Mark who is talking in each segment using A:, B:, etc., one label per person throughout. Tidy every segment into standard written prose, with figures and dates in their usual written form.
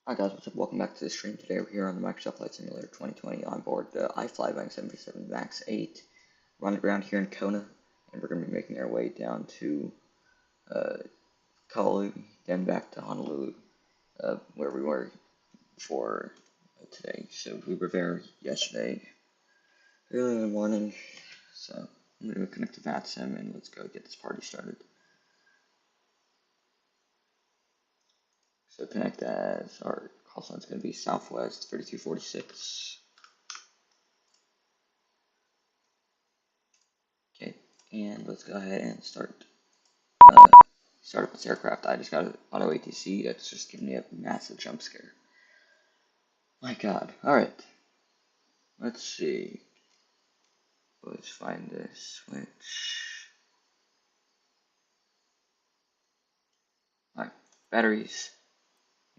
A: Hi guys, what's up? Welcome back to the stream. Today we're here on the Microsoft Flight Simulator 2020 on board the iFly 77 Max 8. We're on the ground here in Kona, and we're going to be making our way down to Kalu, then back to Honolulu, where we were for today. So we were there yesterday, early in the morning, so I'm going to go connect to VATSIM and let's go get this party started. So connect as our call sign is going to be Southwest 3246. Okay, and let's go ahead and start up this aircraft. I just got an auto ATC that's just giving me a massive jump scare. My god. Alright. Let's see. Let's find this switch. Alright, batteries.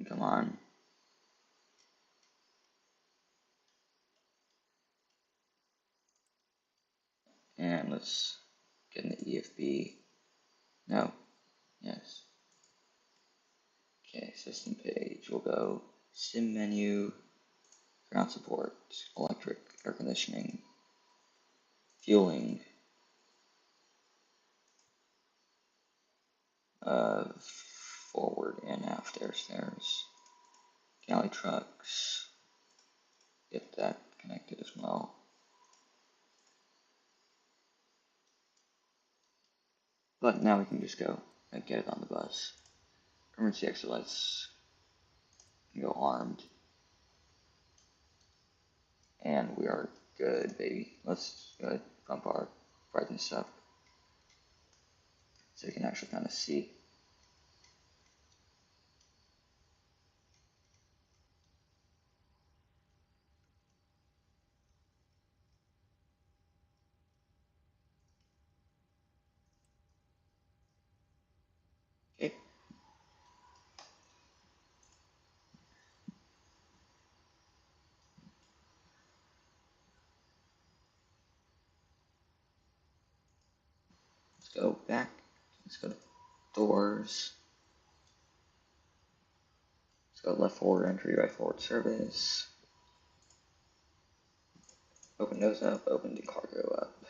A: Come on. And let's get in the EFB. No. Yes. Okay, system page. We'll go sim menu, ground support, electric, air conditioning, fueling, forward and aft air stairs, galley trucks, get that connected as well. But now we can just go and get it on the bus. Emergency exit lights can go armed. And we are good, baby. Let's go ahead and bump our brightness up so we can actually kind of see. Okay. Let's go back. Let's go to doors. Let's go left forward entry, right forward service. Open nose up, open the cargo up.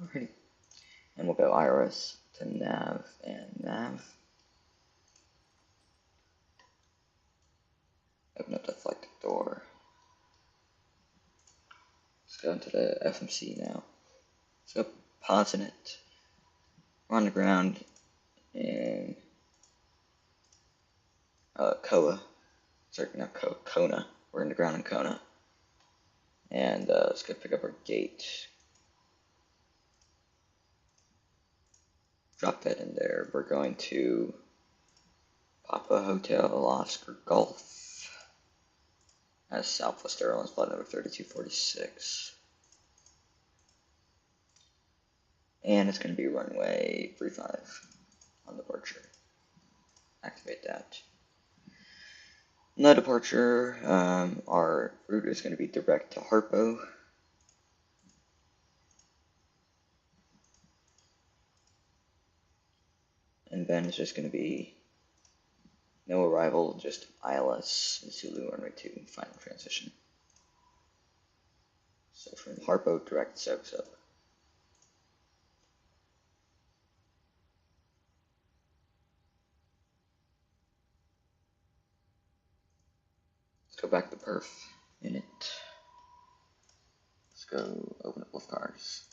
A: Alrighty. And we'll go IRS to nav and nav. Open up the flight door. Let's go into the FMC now. Let's go pausing it. We're on the ground in Koa. Sorry, not Kona. We're in the ground in Kona. And let's go pick up our gate. Drop that in there. We're going to Papa Hotel Oscar Golf as Southwest Airlines flight number 3246. And it's going to be runway 35 on departure. Activate that. No departure. Our route is going to be direct to Harpo. And then it's just going to be no arrival, just ILS Zulu runway 2 final transition. So from Harpo direct soaks up. Let's go back to perf in it. Let's go open up both cars.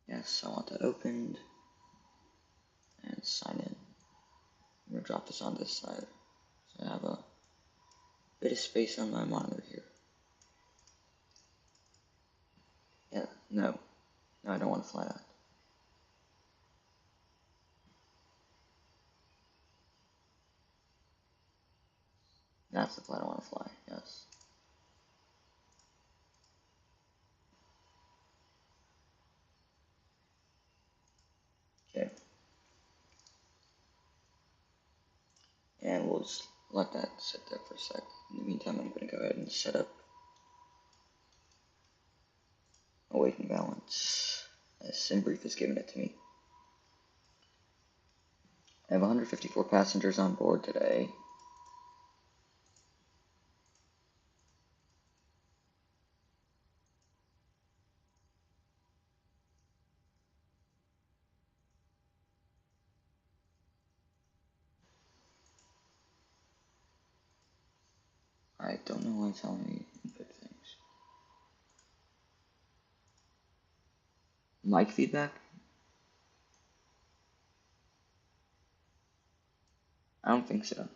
A: Yes, I want that opened. And sign in. I'm going to drop this on this side. So I have a bit of space on my monitor here. Yeah, no. No, I don't want to fly that. That's the flight I want to fly, yes. Okay. And we'll just let that sit there for a sec. In the meantime, I'm going to go ahead and set up awaiting balance as SimBrief is giving it to me. I have 154 passengers on board today. I don't know why it's telling me input things. Mic feedback? I don't think so.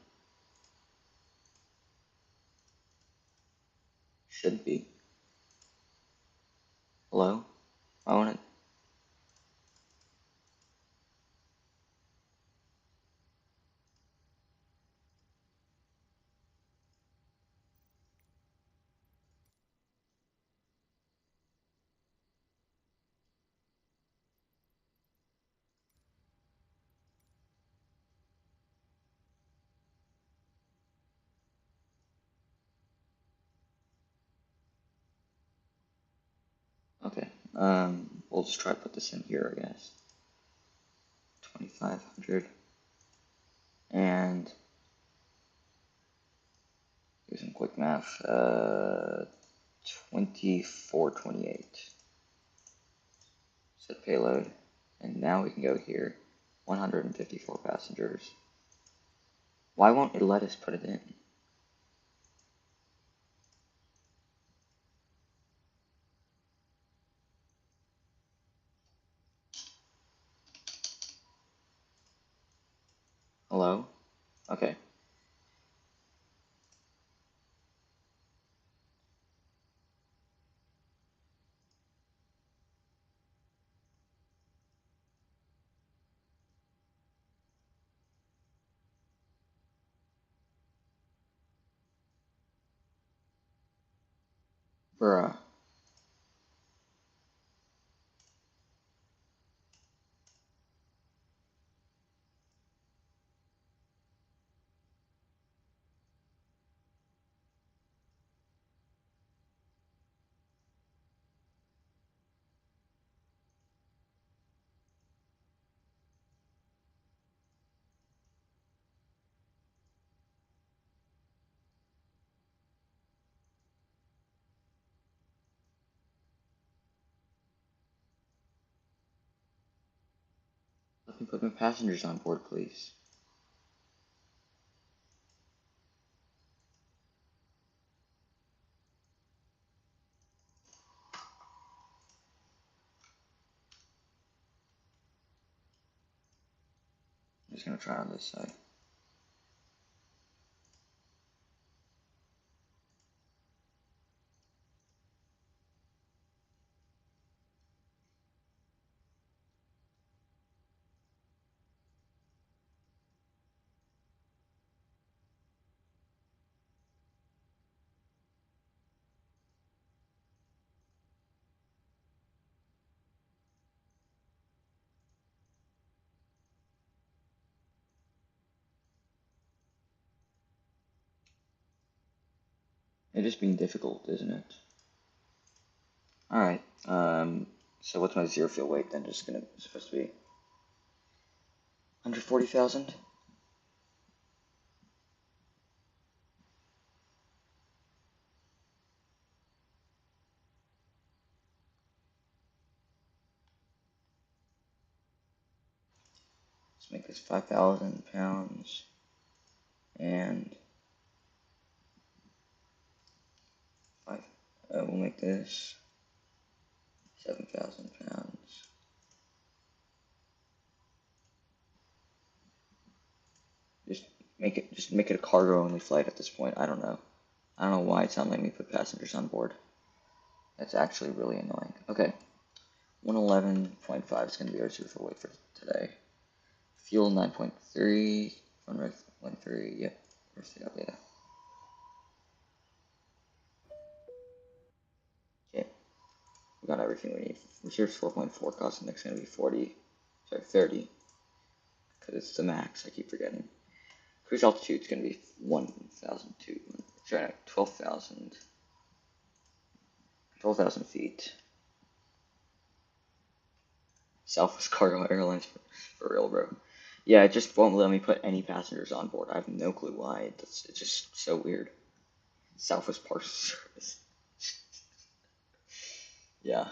A: Should be. Hello? I want it. Okay. We'll just try to put this in here, I guess. 2,500. And do some quick math. 2428. Set payload. And now we can go here. 154 passengers. Why won't it let us put it in? Hello? Okay. Bruh. Let me put my passengers on board, please. I'm just gonna try on this side. It is being difficult, isn't it? Alright, so what's my zero fuel weight then? Supposed to be 140,000? Let's make this 5,000 pounds, and we'll make this 7,000 pounds. Just make it a cargo only flight at this point. I don't know. I don't know why it's not letting me put passengers on board. That's actually really annoying. Okay, 111.5 is going to be our zero fuel weight for today. Fuel 9.3, fun rate 1.3, yep, where's the data? Okay, we got everything we need. Reserves 4.4, cost next going to be 30, because it's the max, I keep forgetting. Cruise altitude is going to be 12,000 feet. Southwest Cargo Airlines, for real, bro. Yeah, it just won't let me put any passengers on board. I have no clue why. It's just so weird. Southwest Parcel Service. Yeah.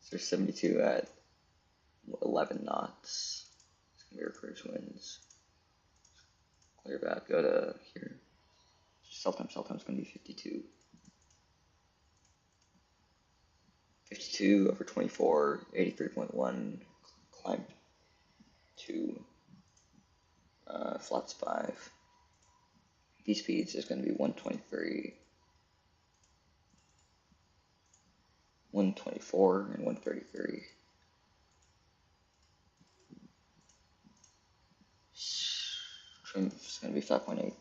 A: So there's 72 at 11 knots. It's gonna be our cruise winds. Clear back, go to here. Cell time's gonna be 52. 52 over 24, 83.1, climb 2, flats 5. V speeds is going to be 123, 124, and 133. Trim is going to be 5.8.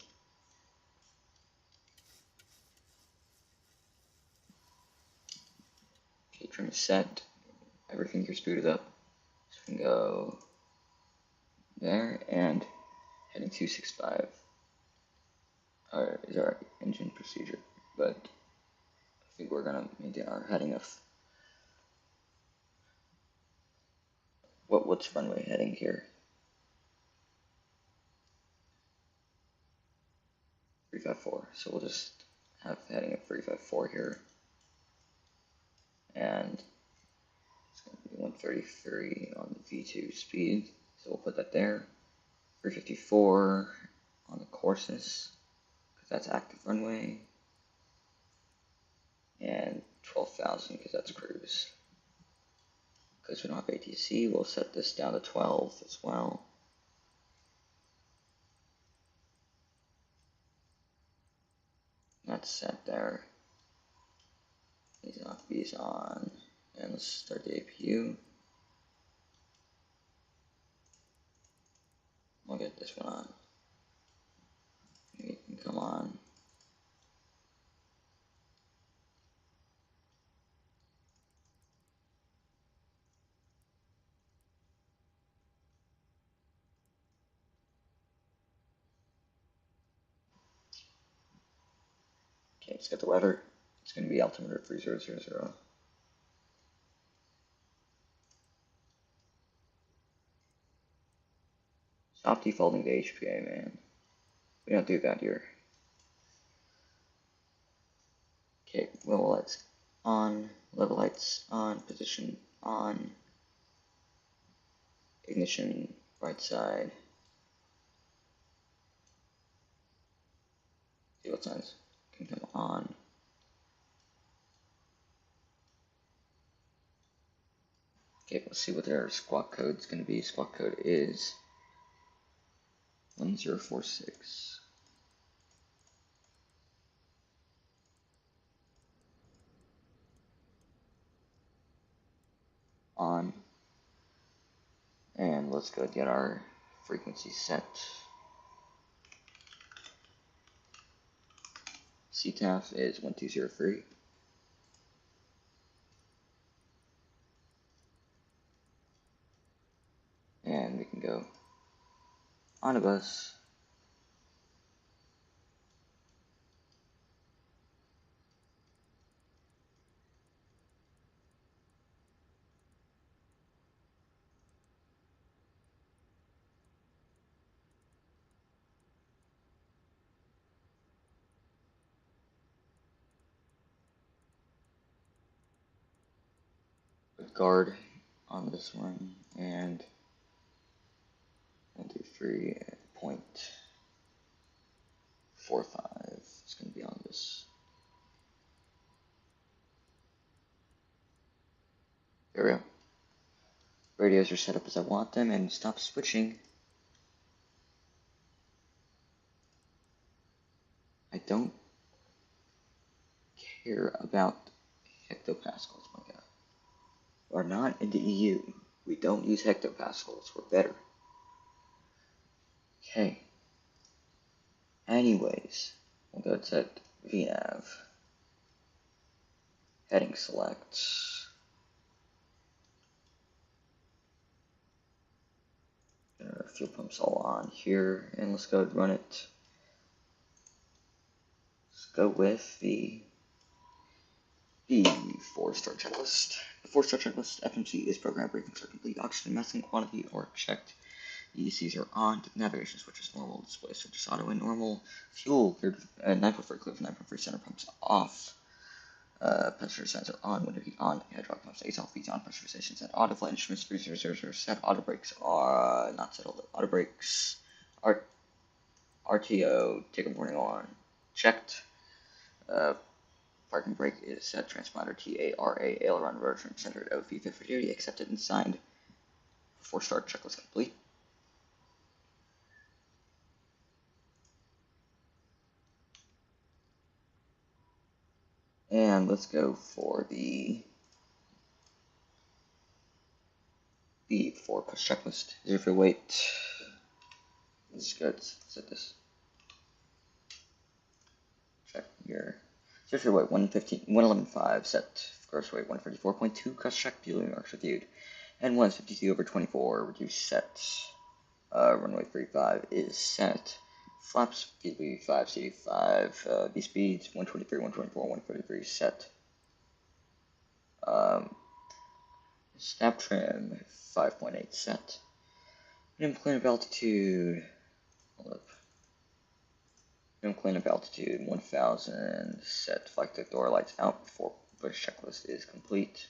A: Okay, trim is set. Everything here's booted up. So we can go there and heading 265 is our engine procedure, but I think we're going to maintain our heading of what's runway heading here? 354. So we'll just have heading of 354 here, and it's going to be 133 on the V2 speed. So we'll put that there. 354 on the courses, because that's active runway, and 12,000 because that's cruise. Because we don't have ATC, we'll set this down to 12 as well. That's set there. These off, these on, and let's start the APU. We'll get this one on. It can come on. Okay, let's get the weather. It's going to be altimeter 3000. Stop defaulting to HPA, man. We don't do that here. Okay, level lights on, level lights on, position on, ignition right side. Fuel signs can come on. Okay, let's see what their squawk code is going to be. Squawk code is 1046. On. And let's go get our frequency set. CTAF is 1203. And we can go on a bus. With guard on this one, and 123.45 is going to be on this. There we go. Radios are set up as I want them, and stop switching. I don't care about hectopascals, my God. We're not in the EU. We don't use hectopascals. We're better. Okay. Anyways, we'll go to VNav. Heading select. Fuel pumps all on here, and let's go run it. Let's go with the 4-star checklist. The 4-star checklist FMC is program briefings are complete. Oxygen masking quantity or checked. ECs are on. Navigation switch is normal. Display switch is auto and normal. Fuel, 9.4 cliff, 9.3 center pumps off. Pressure sensor on, window heat on, hydraulic pumps, ASL feeds on, pressurization set, auto flight instruments, 3000 set, auto brakes are not settled, auto brakes, RTO, ticket warning on, checked, parking brake is set, transponder TARA, aileron version centered OV fit for duty, accepted and signed, before start, checklist complete. And let's go for the B4 push checklist. Zero fuel weight. Let's go set this. Check your zero fuel weight 111.5 set. Gross weight 134.2. Cross check. Fueling marks reviewed. And 152 over 24 reduced set. Runway 35 is set. Flaps PB 5C5. B speeds 123, 124, 133 set. Snap trim 5.8 set. Minimum cleanup altitude. Hold up. Minimum cleanup altitude 1000 set. Flight deck door lights out before push checklist is complete.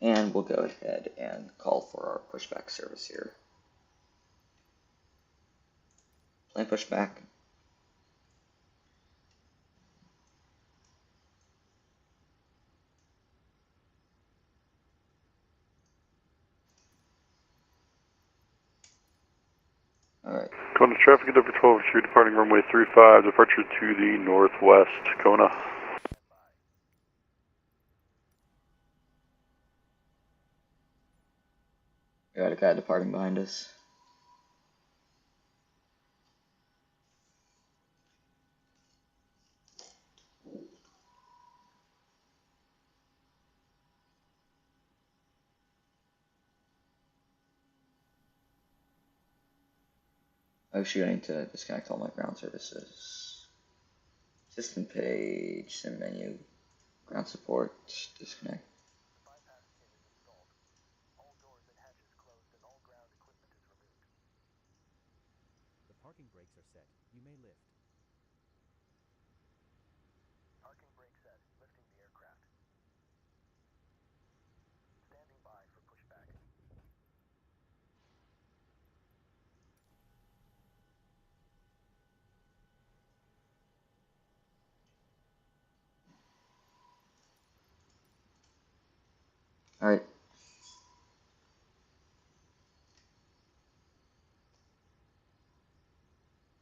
A: And we'll go ahead and call for our pushback service here. Plan pushback. Alright.
B: Kona traffic at over 12 2, departing runway 35, departure to the northwest, Kona.
A: We got a guy departing behind us. Oh shoot, I need to disconnect all my ground services. System page, sim menu, ground support, disconnect.
C: The parking brakes are set. You may lift. Parking brake set. Lifting the aircraft. Standing by for pushback.
A: Alright.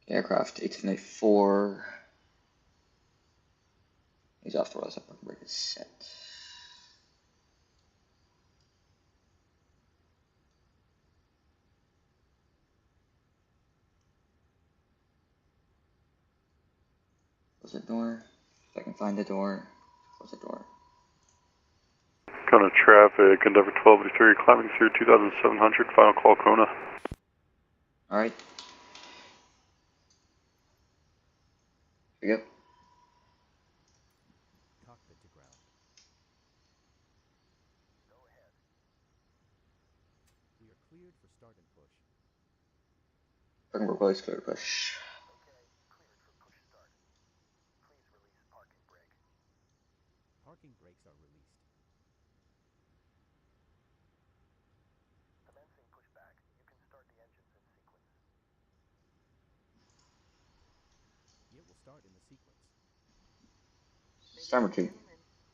A: Aircraft 1884. He's off the road, so parking brake is set. Close the door. If I can find the door, close the door.
B: Kona traffic, Endeavour 1283, climbing through 2700, final call Kona.
A: Alright. Here we go.
C: Cockpit to ground. Go ahead. We are cleared for start and push.
A: Parking brake is clear to push.
C: Okay, cleared for push start. Please release parking brake. Parking brakes are released. Commencing pushback. You can start the engines in sequence. It will start in the sequence.
A: Starboard two.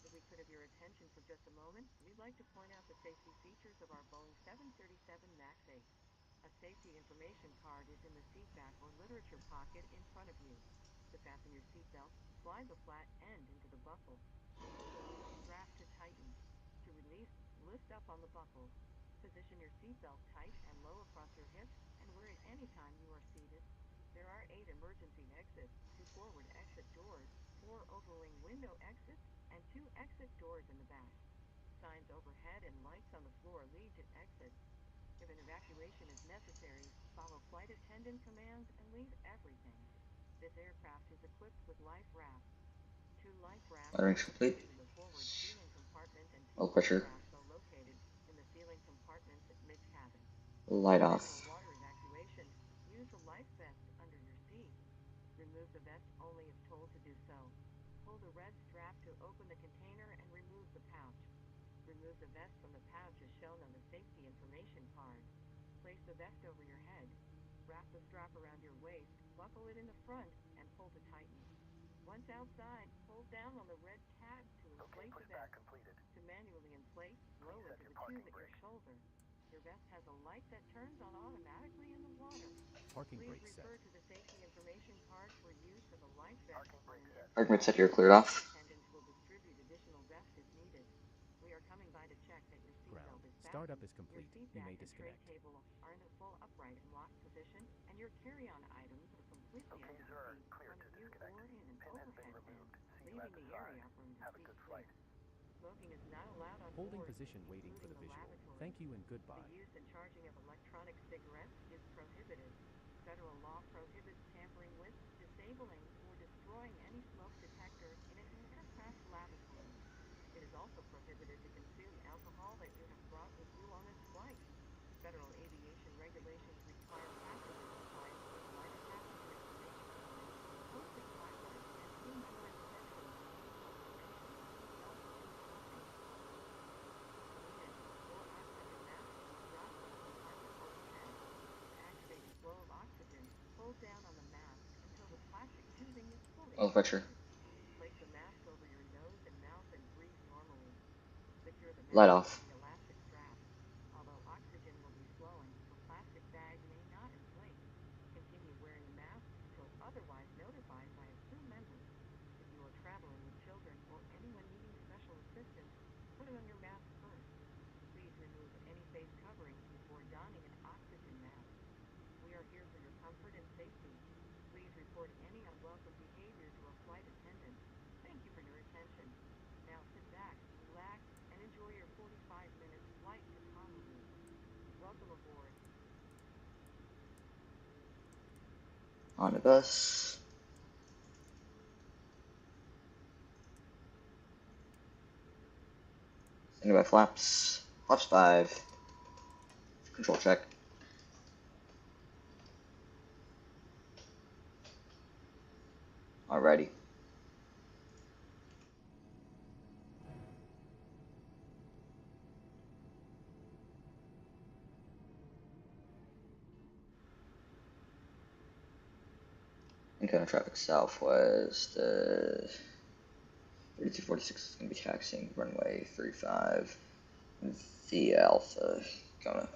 D: If we could have your attention for just a moment, we'd like to point out the safety features of our Boeing 737 MAX 8. A safety information card is in the seat back or literature pocket in front of you. To fasten your seatbelt, slide the flat end into the buckle. Strap to tighten. To release, lift up on the buckle. Position your seatbelt tight and low across your hips and wear it anytime you are seated. There are 8 emergency exits, 2 forward exit doors, 4 overwing window exits, and 2 exit doors in the back. Signs overhead and lights on the floor lead to exits. If an evacuation is necessary, follow flight attendant commands and leave everything. This aircraft is equipped with life rafts. 2 life rafts
A: Firing complete.
D: to the forward ceiling compartment and 2
A: Low
D: life
A: pressure.
D: rafts are located in the ceiling compartment.
A: Light
D: For
A: off.
D: eventual water evacuation, use the life vest under your seat. Remove the vest only if told to do so. Pull the red strap to open the container and remove the pouch. Remove the vest from the pouch as shown on the safety information card. Place the vest over your head. Wrap the strap around your waist, buckle it in the front, and pull to tighten. Once outside, hold down on the red tab to inflate the vest. To manually inflate, blow into the tube at your shoulder. Your vest has a light that turns on automatically in the water.
C: Parking
D: Please
C: brake set.
D: refer to the safety information card for use of a life vest on an instant.
A: Parking brake set here cleared off.
D: Attendants will distribute additional vests if needed. We are coming by to check that your seatbelt
C: Ground.
D: is fastened.
C: Startup is
D: Your
C: complete.
D: seat
C: You
D: back
C: may
D: and tray
C: disconnect.
D: table are in a full upright and locked position, and your carry-on items are completely under the seat, in front of you or in an overhead bin, leaving the area for room to seat clear. Smoking is not allowed on
C: Holding
D: board,
C: position waiting for the
D: including
C: visual.
D: lavatory.
C: Thank you and goodbye.
D: The use and charging of electronic cigarettes is prohibited. Federal law prohibits tampering with, disabling, or destroying any smoke detector in an aircraft lavatory. It is also prohibited to consume alcohol that you have brought with you on this flight. Federal aviation regulations require passengers on flights to provide a passenger information card, posted placard, and team member instructions including information on seatbelts and smoking. Needed. More oxygen mask dropped from the compartment overhead. To activate the flow of oxygen, hold down on the mask until the plastic tubing is fully
A: Oil pressure.
D: inflated. Place the mask over your nose and mouth and breathe normally. Secure the
A: Light
D: mask
A: off.
D: with the elastic strap. Although oxygen will be flowing, the plastic bag may not inflate. Continue wearing the mask until otherwise notified by a crew member. If you are traveling with children or anyone needing special assistance, put on your mask first. Please remove any face coverings before donning an oxygen mask. We are here for your comfort and safety. Please report any unwelcome behavior to a flight attendant. Thank you for your attention. Now sit back, relax, and enjoy your 45-minute flight to Honolulu. Welcome aboard.
A: On the bus. Standing by flaps. Flaps 5. Control check. Alrighty. Encounter traffic southwest. 3246 is going to be taxiing runway 35 via Alpha. Gonna.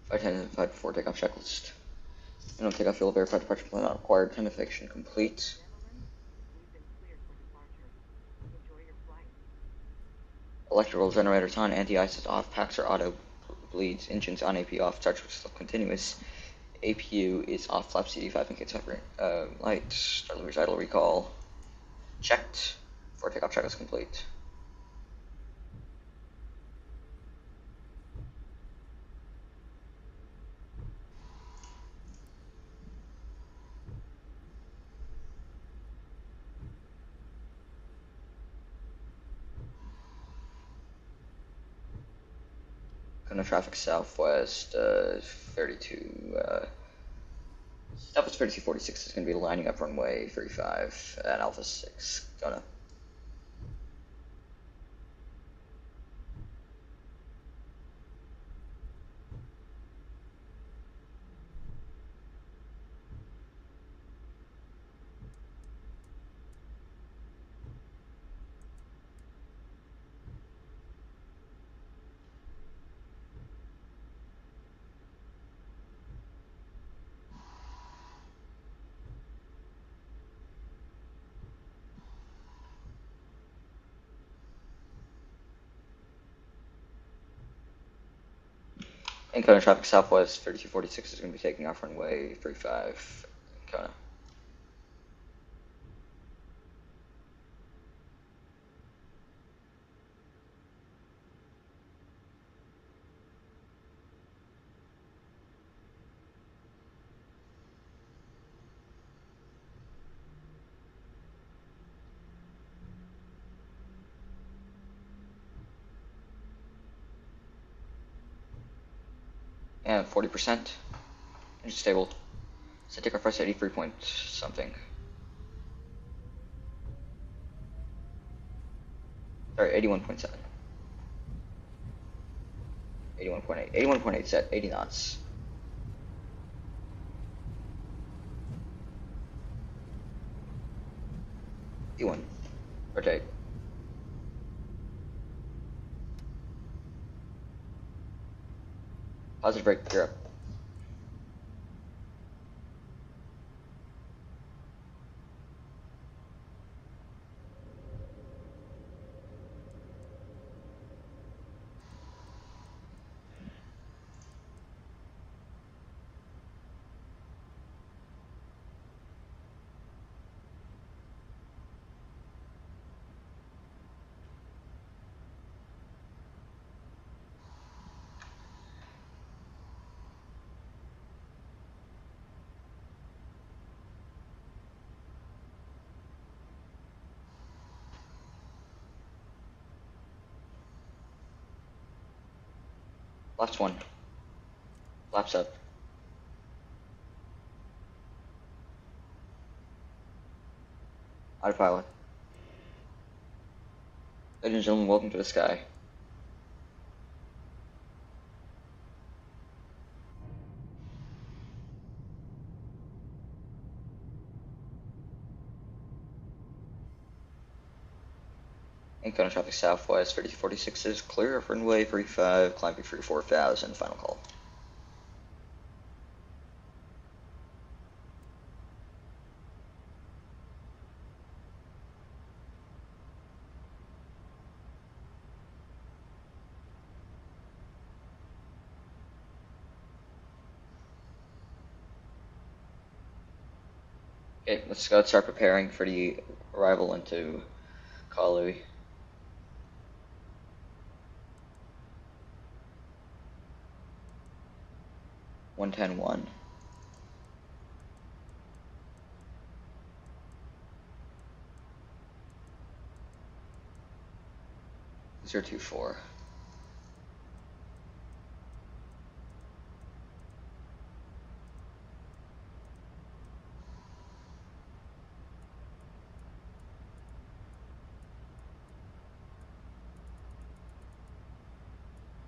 A: Flight attendant notified before takeoff checklist. No takeoff field verified departure plan not required. Time effection complete.
D: Gentlemen, we've been cleared for departure. Enjoy your flight.
A: Electrical generators on, anti-ice off, packs are auto bleeds, engines on, AP off, charge still continuous. APU is off, flap CD5 indicates hovering. Light, start levers idle recall. Checked. Before takeoff checklist complete. Going to traffic southwest, 32, southwest 3246 is going to be lining up runway 35 at Alpha 6. Gonna. In Kona traffic southwest 3246 is going to be taking off runway 35 in Kona. And 40%. Engine stable. So take our first 83 point something. Sorry, 81.7. 81.8. 81.8 set, 80 knots. E1. Rotate. Positive brake, gear up. Left one. Flaps up. Autopilot. Ladies and gentlemen, welcome to the sky. In Kona traffic southwest 3246 is clear of runway 35, climbing through 4000, final call. Okay, let's go start preparing for the arrival into Kalui. One 024.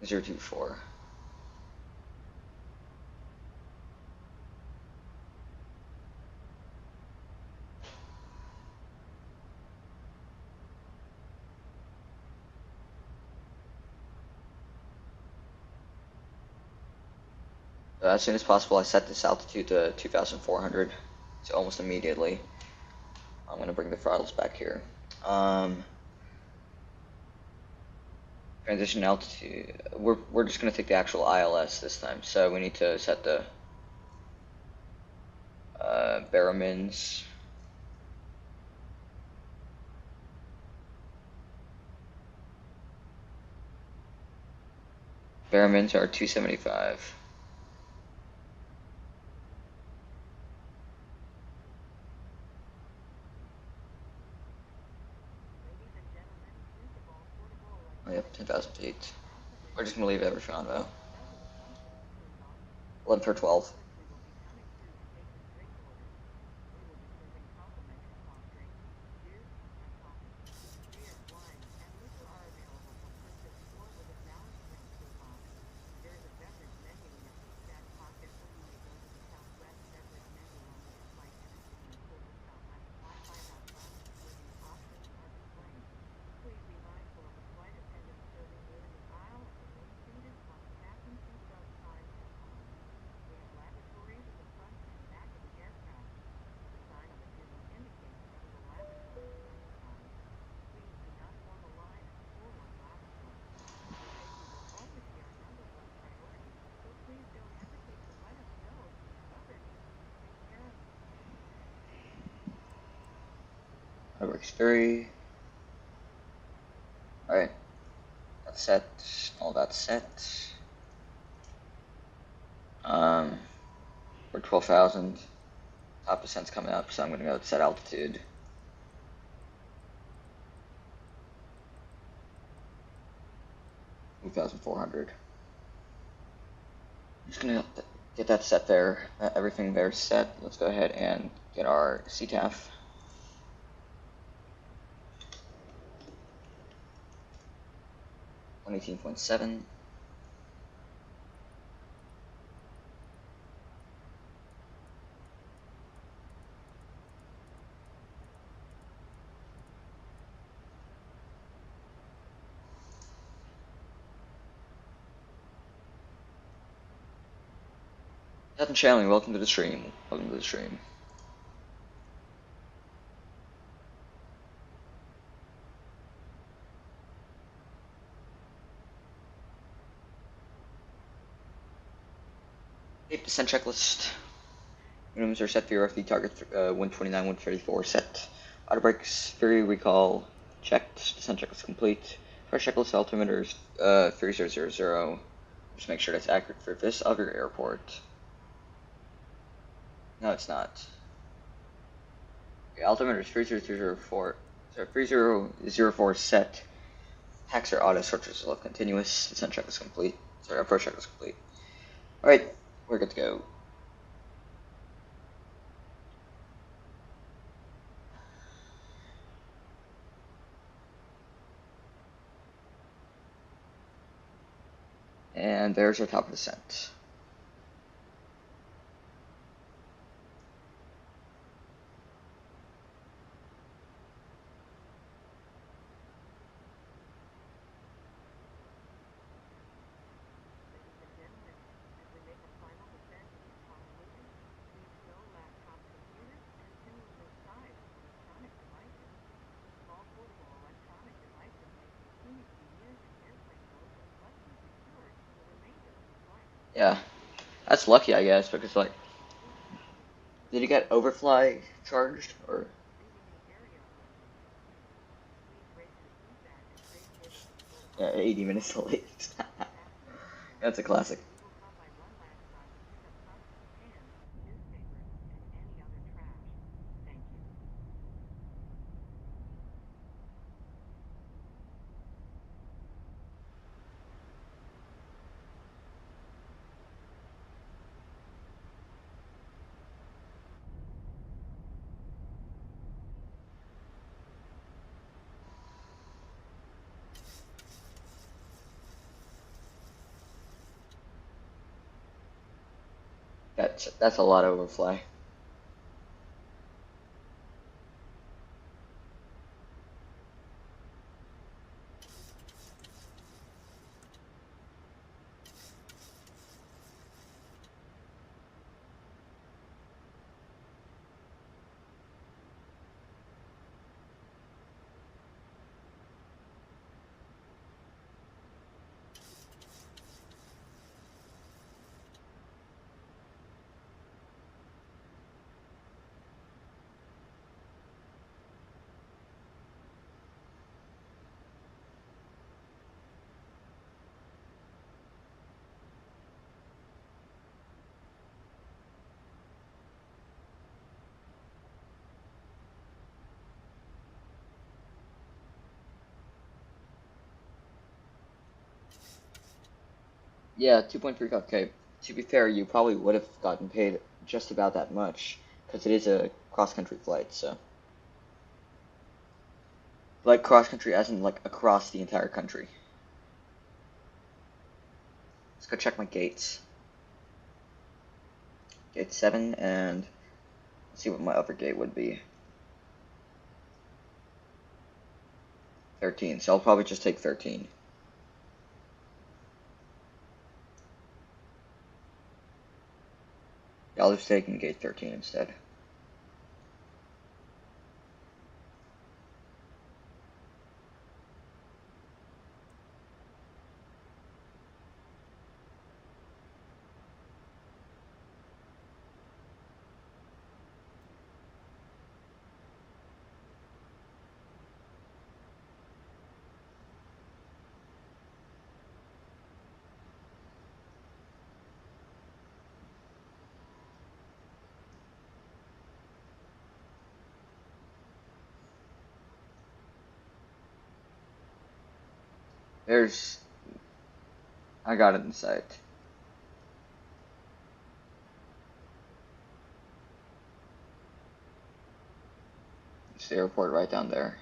A: Zero 24. As soon as possible, I set this altitude to 2,400, so almost immediately. I'm going to bring the throttles back here. Transition altitude. We're just going to take the actual ILS this time, so we need to set the baramins. Baramins are 275. Oh, yep, 10,000 feet. We're just going to leave everything on though. 11 for 12. That works very. Alright, that's set. All that's set. We're 12,000. Top descent's coming up, so I'm going to go set altitude. $2,400. I'm just going to get that set there. Everything there set. Let's go ahead and get our CTAF. 118.7. Captain Shanley, welcome to the stream. Welcome to the stream. Tape descent checklist. Minimums are set for your RFD target 129, 134 set. Auto brakes, Fury recall checked. Descent checklist complete. Fresh checklist altimeters 3000. Just make sure that's accurate for this other airport. No, it's not. Okay, altimeter is 3004. So 3004 set. Hacks are auto, structures left continuous. Descent checklist complete. Sorry, approach checklist complete. Alright, we're good to go. And there's our top descent. Yeah, that's lucky, I guess, because, like, did he get overfly charged, or? Yeah, 80 minutes late. That's a classic. That's a lot of overfly. Yeah, 2.35K. To be fair, you probably would have gotten paid just about that much, because it is a cross-country flight, so. Like, cross-country as in, like, across the entire country. Let's go check my gates. Gate 7, and let's see what my other gate would be. 13, so I'll probably just take 13. Yeah, I'll just take in gate 13 instead. There's, I got it in sight. It's the airport right down there.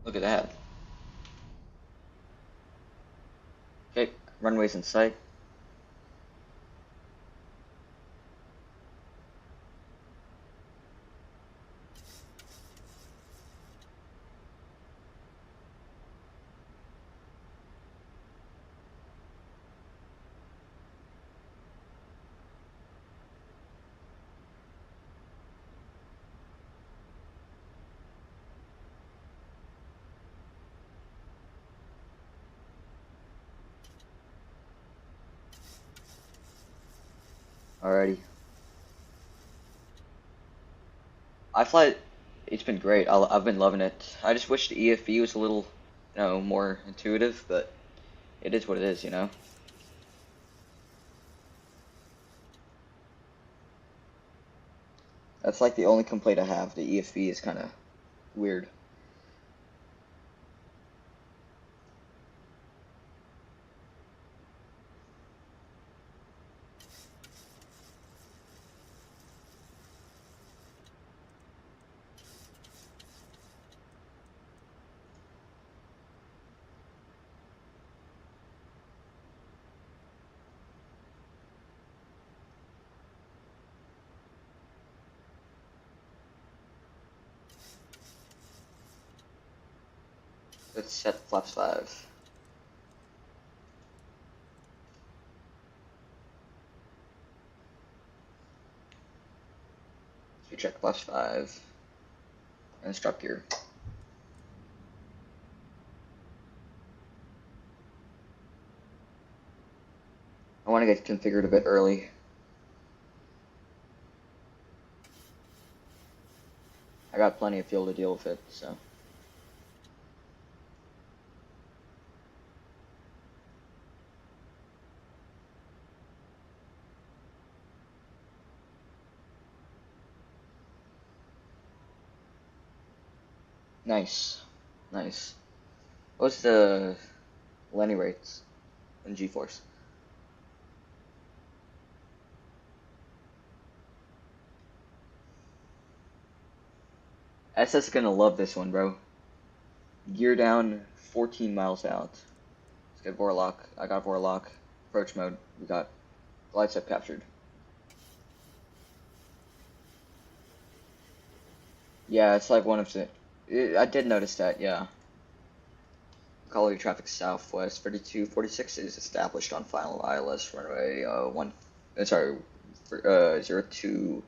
A: Look at that. Okay, runway's in sight. Alrighty. It's been great. I've been loving it. I just wish the EFB was a little, more intuitive, but it is what it is, That's like the only complaint I have. The EFB is kind of weird. Let's set flaps 5. So we check flaps 5 and strap gear. I want to get configured a bit early. I got plenty of fuel to deal with it, so. Nice. Nice. What's the landing rates in G-force? SS is gonna love this one, bro. Gear down 14 miles out. Let's get Vorlock. I got Vorlock. Approach mode. We got glide step captured. Yeah, it's like one of the. I did notice that, yeah. Quality traffic southwest 3246 is established on final ILS runway 02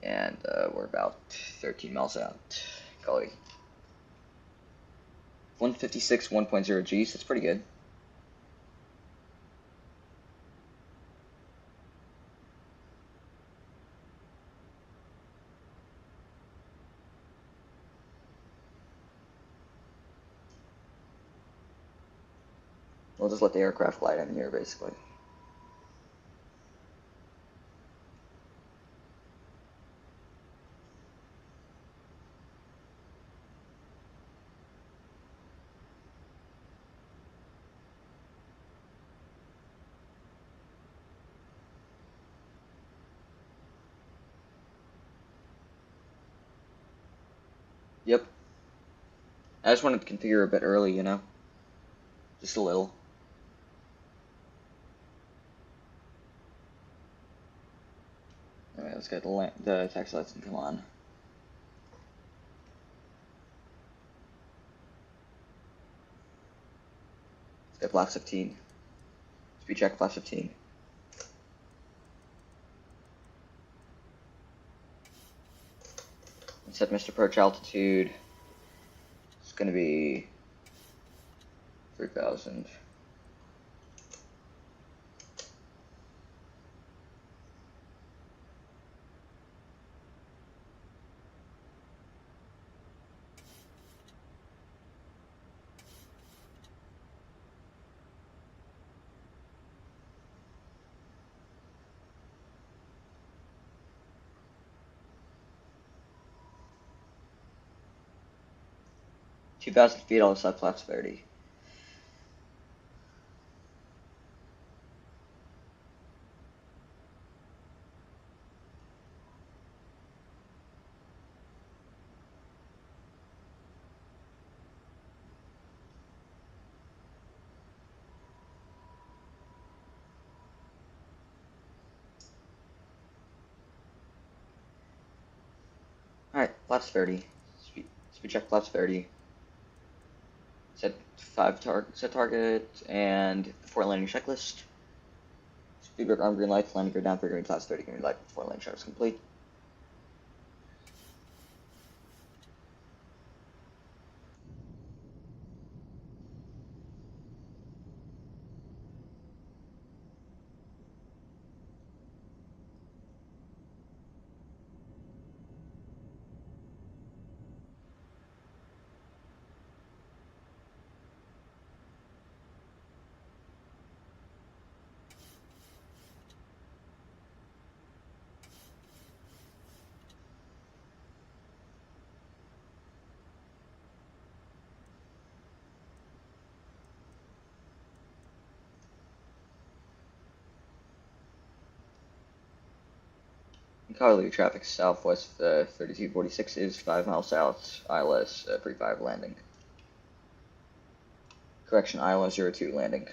A: and we're about 13 miles out. Golly. 156 1.0 Gs, that's pretty good. We'll just let the aircraft glide in here, basically. Yep. I just wanted to configure a bit early, you know? Just a little. Alright, let's get the taxi lights and come on. Let's get flaps 15. Speed check, flaps 15. Let's set Mr. Perch altitude. It's gonna be 3,000. $2,000 I'll set flaps 30. Alright, flaps 30. Speed check flaps 30. Set target and before landing checklist. Speed brake arm green lights, landing gear down for green flaps 30 green light before landing checklist complete. Currently traffic southwest 3246 is 5 miles south, ILS 35 landing. Correction, ILS 02 landing.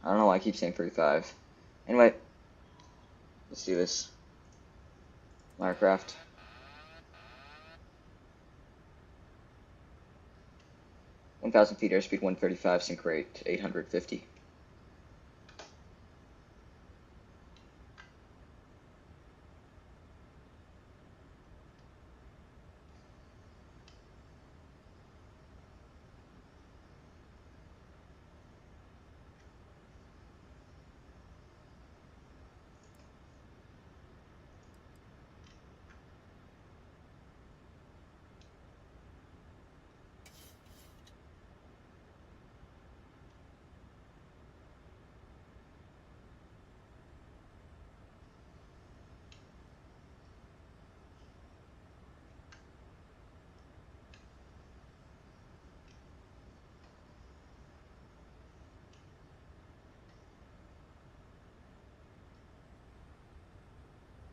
A: I don't know why I keep saying 35. Anyway, let's do this. My aircraft. $1,000 feet, airspeed 135, sync rate 850.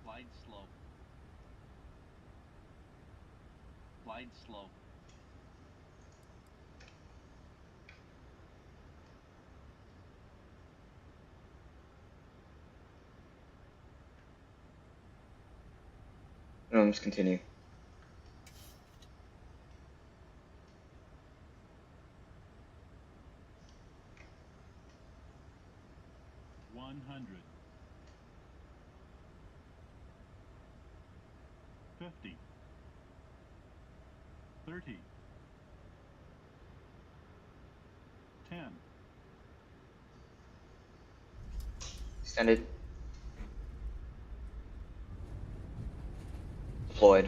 C: Glide slow. Glide slow.
A: Let's continue.
E: 100. 50. 30. 10.
A: Extended. Deployed.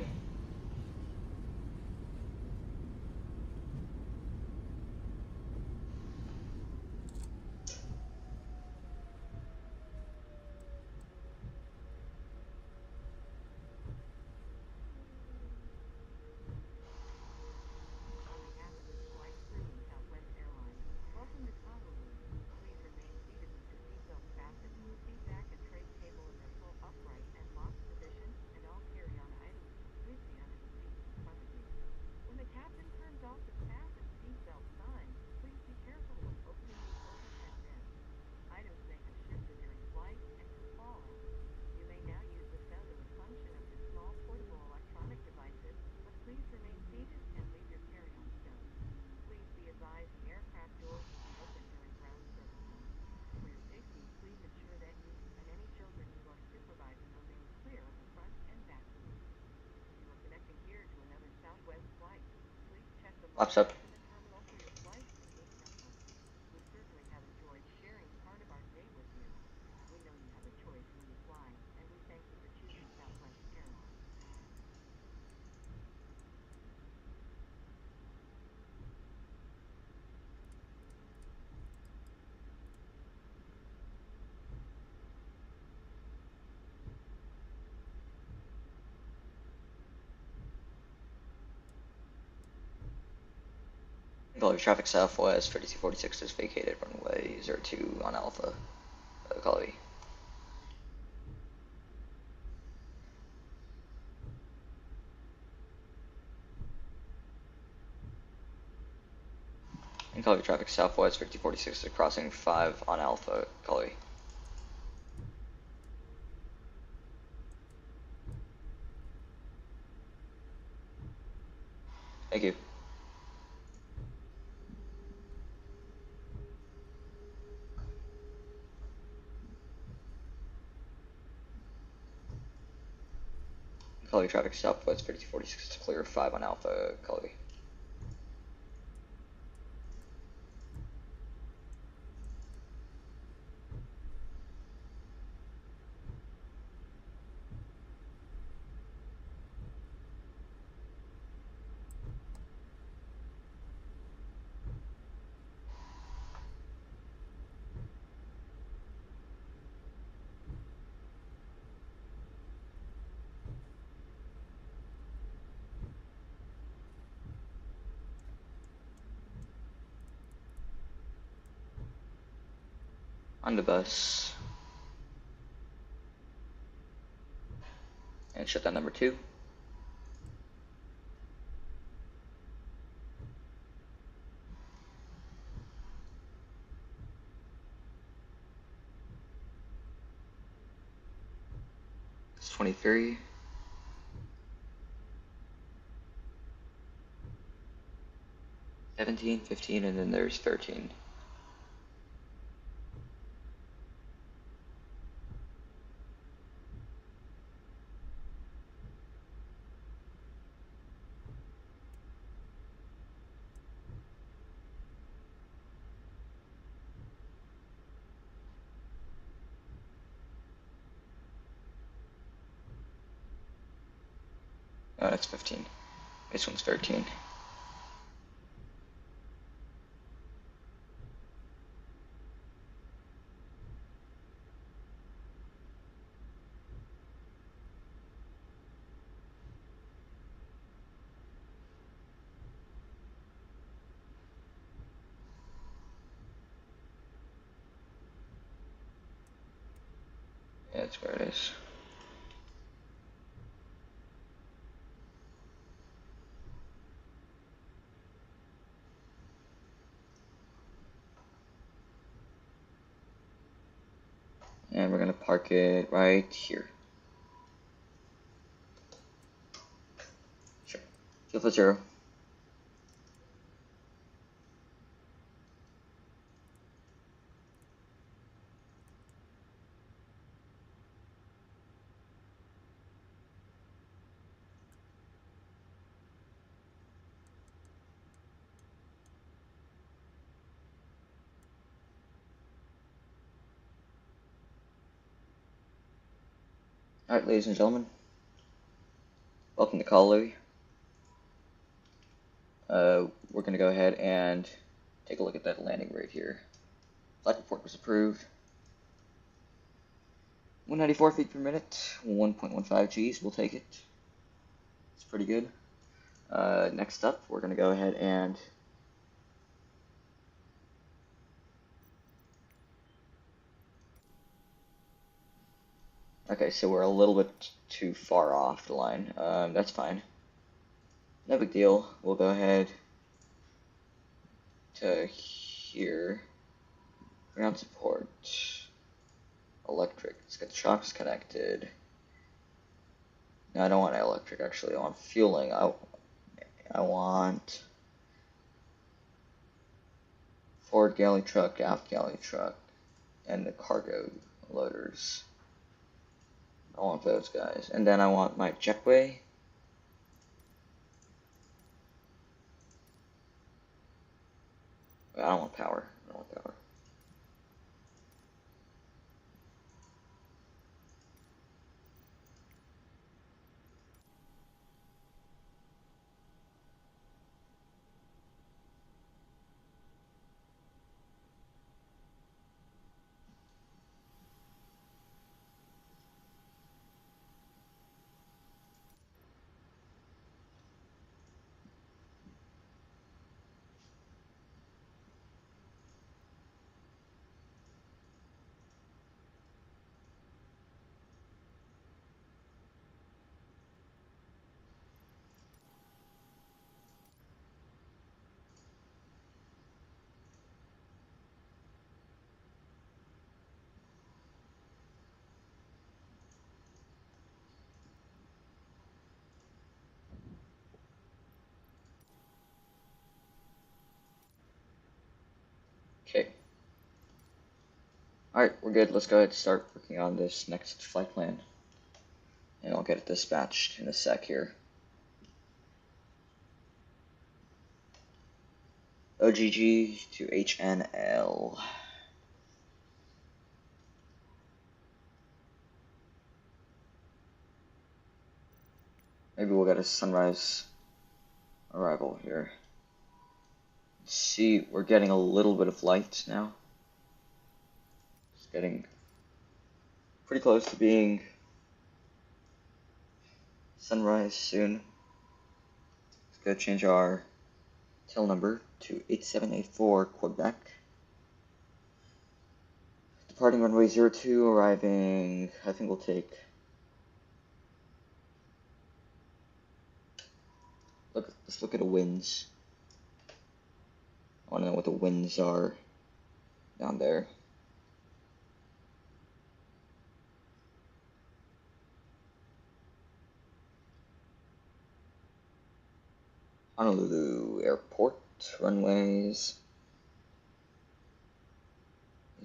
D: On behalf of this flight crew and Southwest Airlines, welcome to cargo room. Please remain seated with your seatbelt fastened, seat back and tray table in their full upright and locked position, and all carry-on items completely under the seats in front of you. When the captain turns off the fasten seatbelt sign, please be careful when opening the overhead bin. Items may have shifted during flight and could fall out. You may now use the cellular function of your small portable electronic devices, but please remain seated and leave your carry-on stowed. Please be advised the aircraft doors will be open during ground services. For your safety, please ensure that you and any children you are supervising remain clear of the front and back seats. If you are connecting here to another Southwest flight, please check the
A: Flaps up.
D: logs in the terminal for your flight and gate number. We certainly have enjoyed sharing part of our day with you. We know you have a choice when you fly, and we thank you for choosing Southwest Airlines.
A: Gully traffic southwest, 3246 is vacated, runway 02 on Alpha, Gully. And Gully traffic southwest, 5246 is crossing 5 on Alpha, Gully. Thank you. Gully traffic southwest, 5246 is clear, 5 on Alpha, Gully. On the bus. And shut down number 2. It's 23. 17, 15, and then there's 13. Oh, that's 15. This one's 13. Yeah, that's where it is. And we're gonna park it right here. Sure. 240. Alright, ladies and gentlemen, welcome to Call Louie. We're going to go ahead and take a look at that landing rate here. Flight report was approved. 194 feet per minute, 1.15 Gs, we'll take it. It's pretty good. Next up, we're going to go ahead and okay, so we're a little bit too far off the line. That's fine. No big deal. We'll go ahead to here. Ground support. Electric. Let's get the shocks connected. No, I don't want electric, actually. I want fueling. I want forward galley truck, aft galley truck, and the cargo loaders. I want those guys. And then I want my jetway. I don't want power. I don't want power. Okay. Alright, we're good. Let's go ahead and start working on this next flight plan. And I'll get it dispatched in a sec here. OGG to HNL. Maybe we'll get a sunrise arrival here. Let's see, we're getting a little bit of light now. It's getting pretty close to being sunrise soon. Let's go change our tail number to 8784 Quebec. Departing runway 02, arriving, I think we'll take, let's look at the winds. I want to know what the winds are down there. Honolulu Airport runways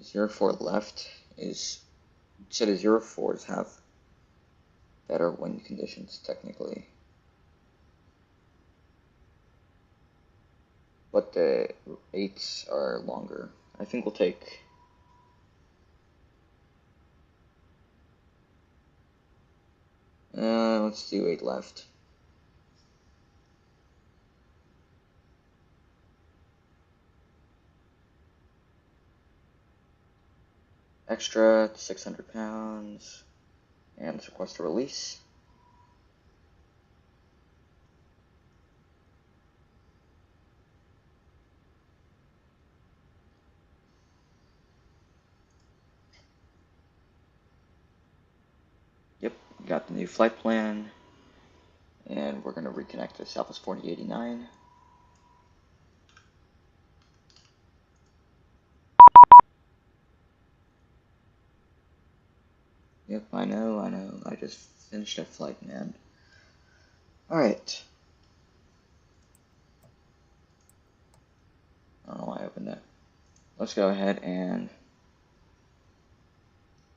A: 04 left is, said a 04s have better wind conditions technically, but the 8s are longer. I think we'll take let's do 8 left. Extra 600 pounds and request a release. Yep, got the new flight plan, and we're going to reconnect to Southwest 4089. Yep, I know, I just finished that flight, man. Alright. I don't know why I opened that. Let's go ahead and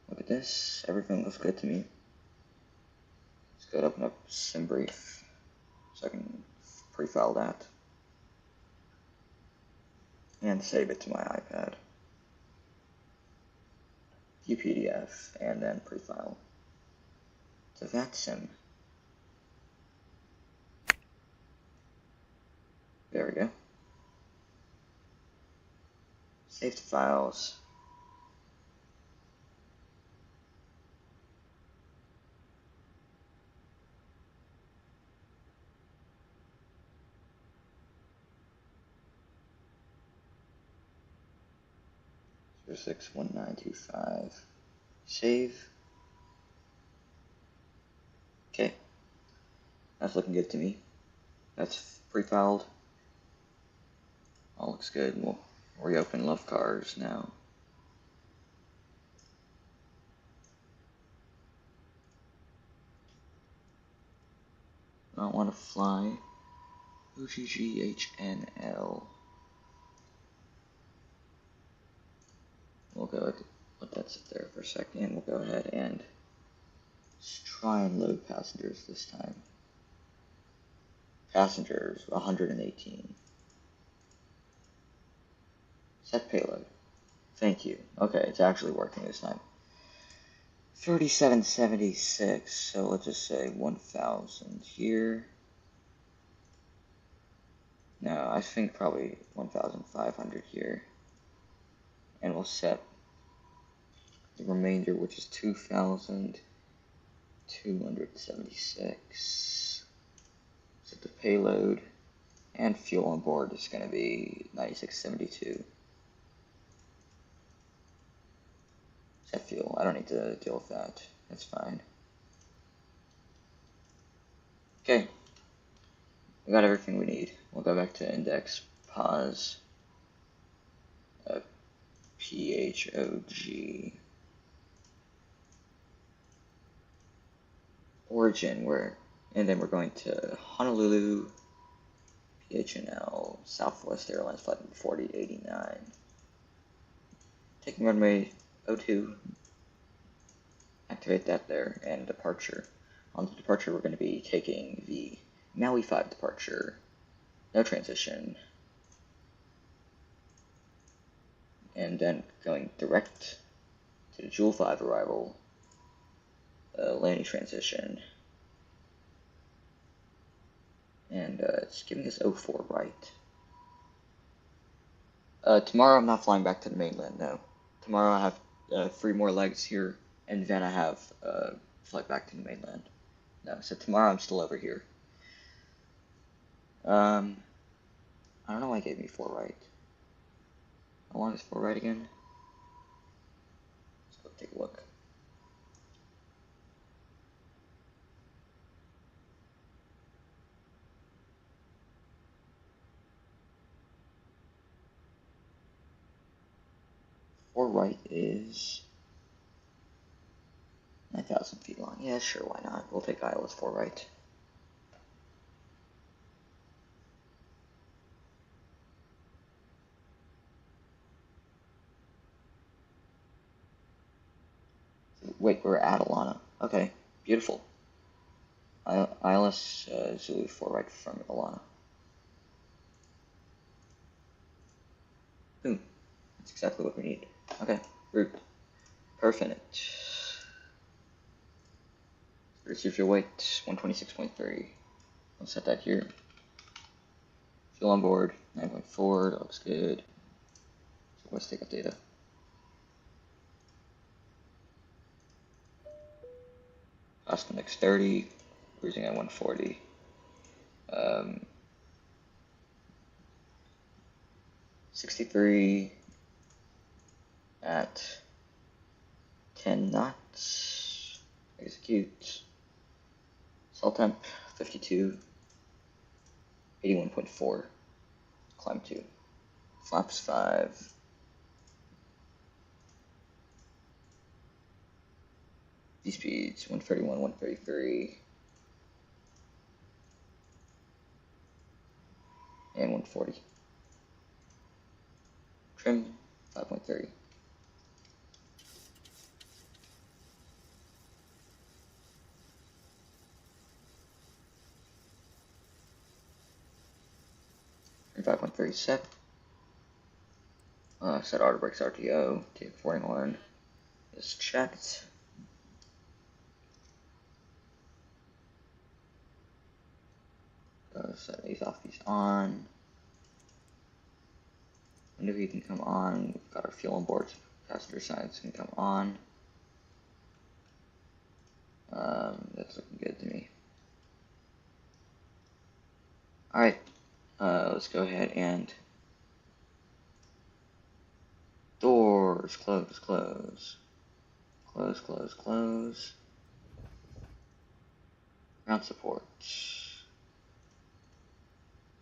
A: look at this. Everything looks good to me. Let's go ahead and open up SimBrief so I can pre-file that and save it to my iPad. View PDF and then pre-file. to VATSIM. There we go. Save the files. Zero 061925. Save. Okay. That's looking good to me. That's pre-filed. All looks good. We'll reopen Love Cars now. I don't want to fly. PHKO-PHNL. We'll go ahead, let that sit there for a second. We'll go ahead and let's try and load passengers this time. Passengers, 118. Set payload. Thank you. Okay, it's actually working this time. 3776, so let's just say 1000 here. No, I think probably 1500 here. And we'll set the remainder, which is 2276. Set the payload, and fuel on board is going to be 9672. Set fuel. I don't need to deal with that. That's fine. Okay. We got everything we need. We'll go back to index, pause, PHOG, origin, and then we're going to Honolulu, PHNL, Southwest Airlines Flight 4089. Taking runway 02, activate that there, and departure. On the departure, we're going to be taking the Maui 5 departure, no transition, and then going direct to the Jewel 5 arrival, landing transition, and it's giving us 04 right. Tomorrow I'm not flying back to the mainland, no. Tomorrow I have 3 more legs here, and then I have flight back to the mainland. No, so tomorrow I'm still over here. I don't know why it gave me 4 right. How long is 4 right again? Let's go take a look. Four right is 9,000 feet long. Yeah, sure, why not? We'll take ILS 4 right. Wait, we're at Alana. Okay, beautiful. ILS Zulu 4 right from Alana. Boom. That's exactly what we need. Okay, route. Perfect. Receive your weight, 126.3. I'll set that here. Fuel on board, 9.4, that looks good. So let's take up data. Austin X30, cruising at 140. 63 at 10 knots. Execute. Cell temp 52. 81.4. Climb 2. Flaps 5. V speeds 131, 133. And 140. Trim 5.30. Trim 5.30 set. Set auto brakes RTO. Take 40 horn. Is checked. Set these off, these on. Window heat can come on. We've got our fuel on board. Passenger sides can come on. That's looking good to me. Alright, let's go ahead and doors, close, close. Close, close, close. Ground support.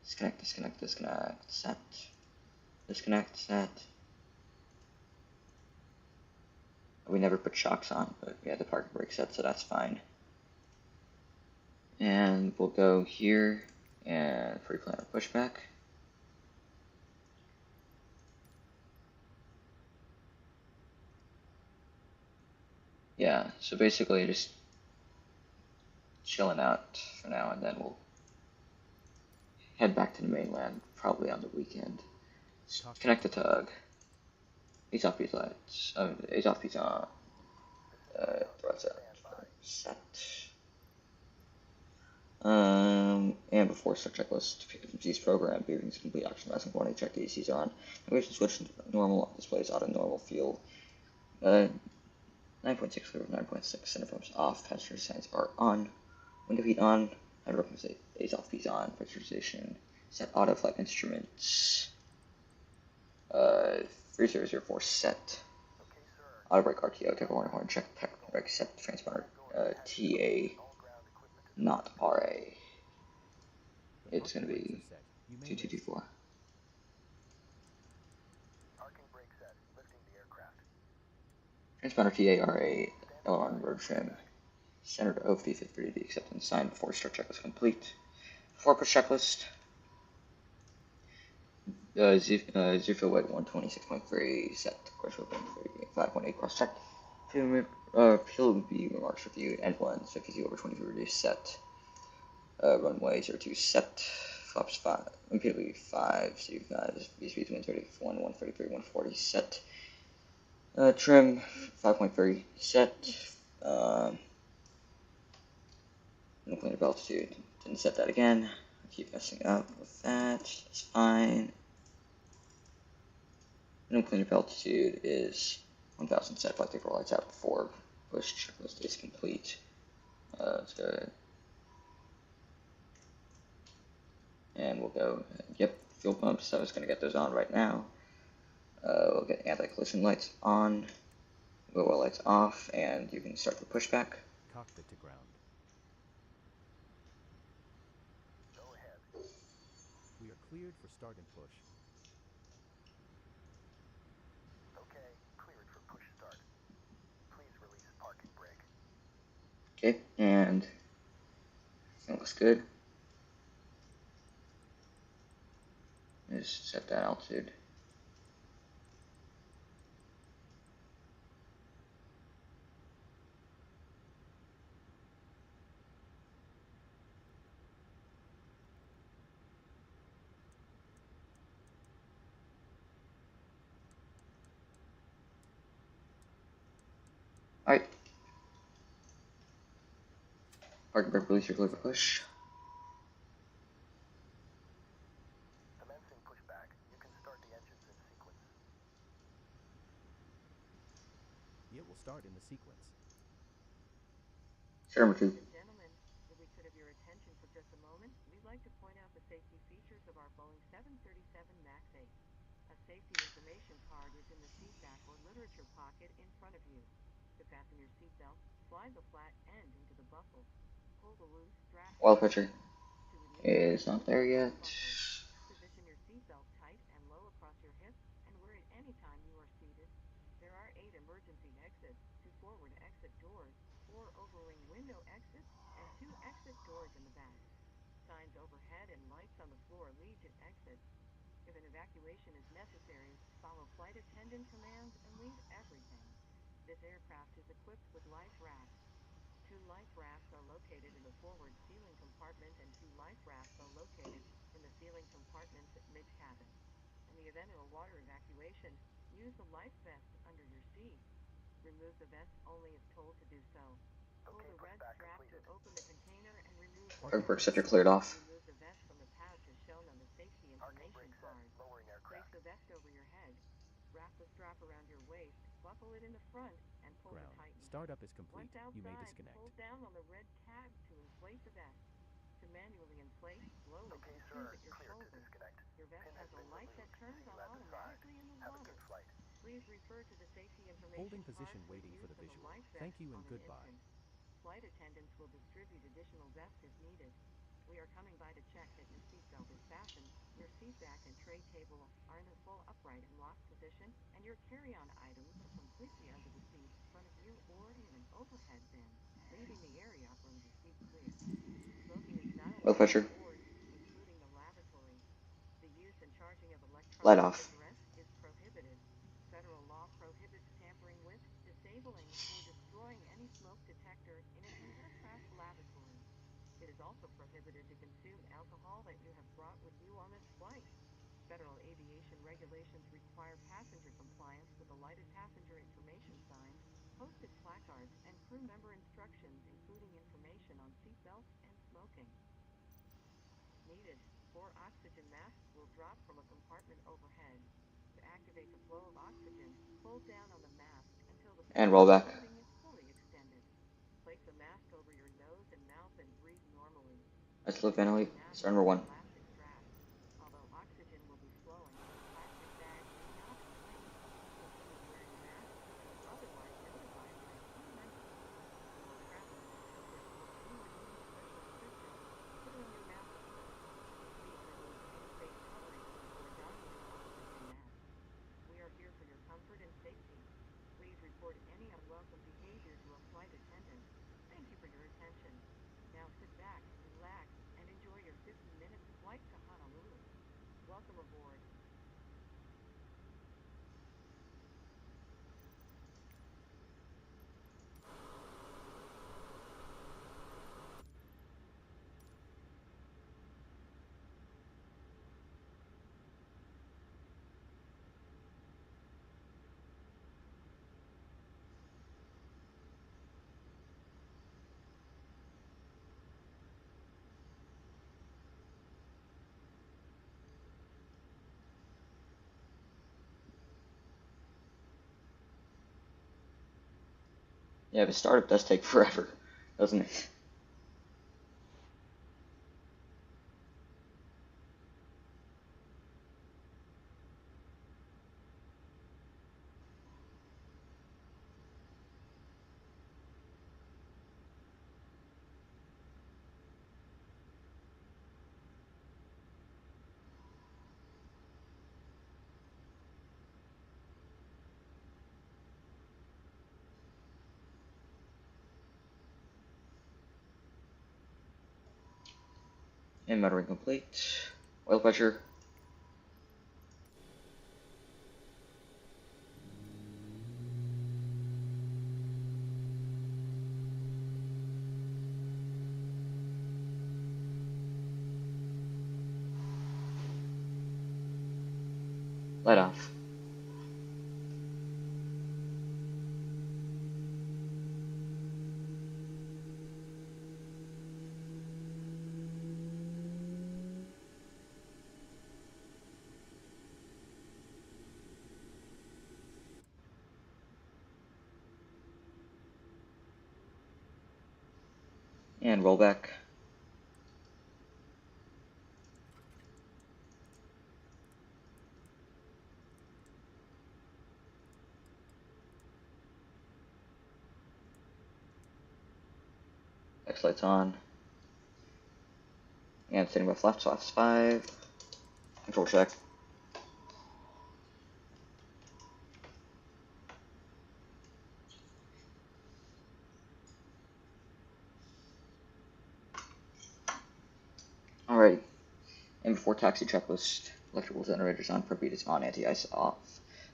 A: Disconnect, disconnect, disconnect, set. Disconnect, set. We never put shocks on, but we had the parking brake set, so that's fine. And we'll go here and pre-plan our pushback. Yeah, so basically just chilling out for now, and then we'll head back to the mainland, probably on the weekend. Connect the tug. Ease off these lights. Ease off these on. Throw set. Set. And before start checklist, PHKO-PHOG program, bearings complete, oxygen mask warning, check the ACs on. Navigation switch to normal, displays auto normal fuel. 9.6 clear, 9.6 center pumps off, passenger signs are on. Window heat on, hydro A's off, P's on, pressurization, set auto flight instruments. 3004 set. Auto brake RTO, take a warning horn, check parking brake, set transponder, TA, not RA. It's going to be 2224. Transponder TA, RA, LR road trim, center to OFD 53D, acceptance signed before start checklist complete. Before push checklist, Zufil Wet 126.3 set, course open 5.8 cross check. Fuel would be remarks reviewed, end ones 52/23 reduced set. Runway 02 set, flaps 5, repeatedly 5, C5, VSP 131, 133, 140 set. Trim 5.3 set. No cleaner altitude. Didn't set that again. Keep messing up with that. That's fine. No cleaner altitude is 1000 set. Flight take lights out before push checklist is complete. Let's go. And we'll go. Yep, fuel pumps. I was going to get those on right now. We'll get anti-collision lights on. Lower lights off, and you can start the pushback.
C: Cockpit to ground. Go ahead. We are cleared for start and push. Okay, cleared for push start. Please release parking brake.
A: Okay, and that looks good. Just set that altitude. Alright. Parking brake release, you're clear for push.
C: Commencing pushback. You can start the engines in sequence. It will start in the sequence.
A: Set number 2.
D: Ladies and gentlemen, if we could have your attention for just a moment, we'd like to point out the safety features of our Boeing 737 MAX 8. A safety information card is in the seat back or literature pocket in front of you. To fasten your seatbelt, slide the flat end into the buckle. Pull the loose strap.
A: Oil pressure is not there yet.
D: Position your seatbelt tight and low across your hips and wear it anytime you are seated. There are 8 emergency exits, 2 forward exit doors, 4 overwing window exits, and 2 exit doors in the back. Signs overhead and lights on the floor lead to exits. If an evacuation is necessary, follow flight attendant commands and leave everything. This aircraft is equipped with life rafts. 2 life rafts are located in the forward ceiling compartment and 2 life rafts are located in the ceiling compartments mid-cabin. In the event of a water evacuation, use the life vest under your seat. Remove the vest only if told to do so. Pull the red strap to open the container and remove
A: Parking brake sector cleared off.
D: the vest from information card. Place the vest over your head. Wrap the strap around your waist, buckle it in the front, and pull to tighten.
C: Startup is complete.
D: Once
C: You may
D: outside,
C: disconnect.
D: hold down on the red tab to inflate the vest. To manually inflate, blow into the tube at your shoulder. Your vest has a light that turns on automatically in the water. Please refer to the safety information
C: Holding
D: card
C: position
D: for
C: waiting for
D: use
C: the
D: of
C: visual.
D: life vest
C: Thank you and
D: on an
C: goodbye.
D: instant. Flight attendants will distribute additional vests if needed. We are coming by to check that your seatbelt is fastened, your seat back and tray table are in a full upright and locked position, and your carry-on items are completely under the seat in front of you or in an overhead bin, leaving the area from the seat clear. Smoking is not
A: Oil
D: allowed
A: pressure.
D: on board, including the lavatory. The use and charging of
A: Light
D: electronic
A: off.
D: cigarettes is prohibited. Federal law prohibits tampering with, disabling, or destroying any smoke detector in an aircraft lavatory. It is also prohibited to consume alcohol that you have brought with you on this flight. Federal aviation regulations require passenger compliance with the lighted passenger information signs, posted placards, and crew member instructions, including information on seat belts and smoking. Needed, 4 oxygen masks will drop from a compartment overhead. To activate the flow of oxygen, hold down on the mask until the
A: And roll back.
D: breathing is fully extended. Place a mask over your nose and mouth and breathe normally.
A: Isolate ventilate. Start number 1.
D: Elastic strap. Although oxygen will be flowing, the plastic bag may not inflate. Continue wearing a mask until otherwise notified by a crew member. You will travel in a ship or anyone needing special assistance, put on your mask first. Please remove any face covering before donning your oxygen mask. We are here for your comfort and safety. Please report any unwelcome behavior to a flight attendant. Thank you for your attention. Now sit back, relax, and enjoy your 50-minute flight to Honolulu. Welcome aboard.
A: Yeah, but startup does take forever, doesn't it? And motoring complete. Oil pressure. Light off. And roll back. X lights on. And standing by flaps, flaps 5. Control check. Alrighty. And before taxi checklist, electrical generators on, propeaters on, anti-ice off.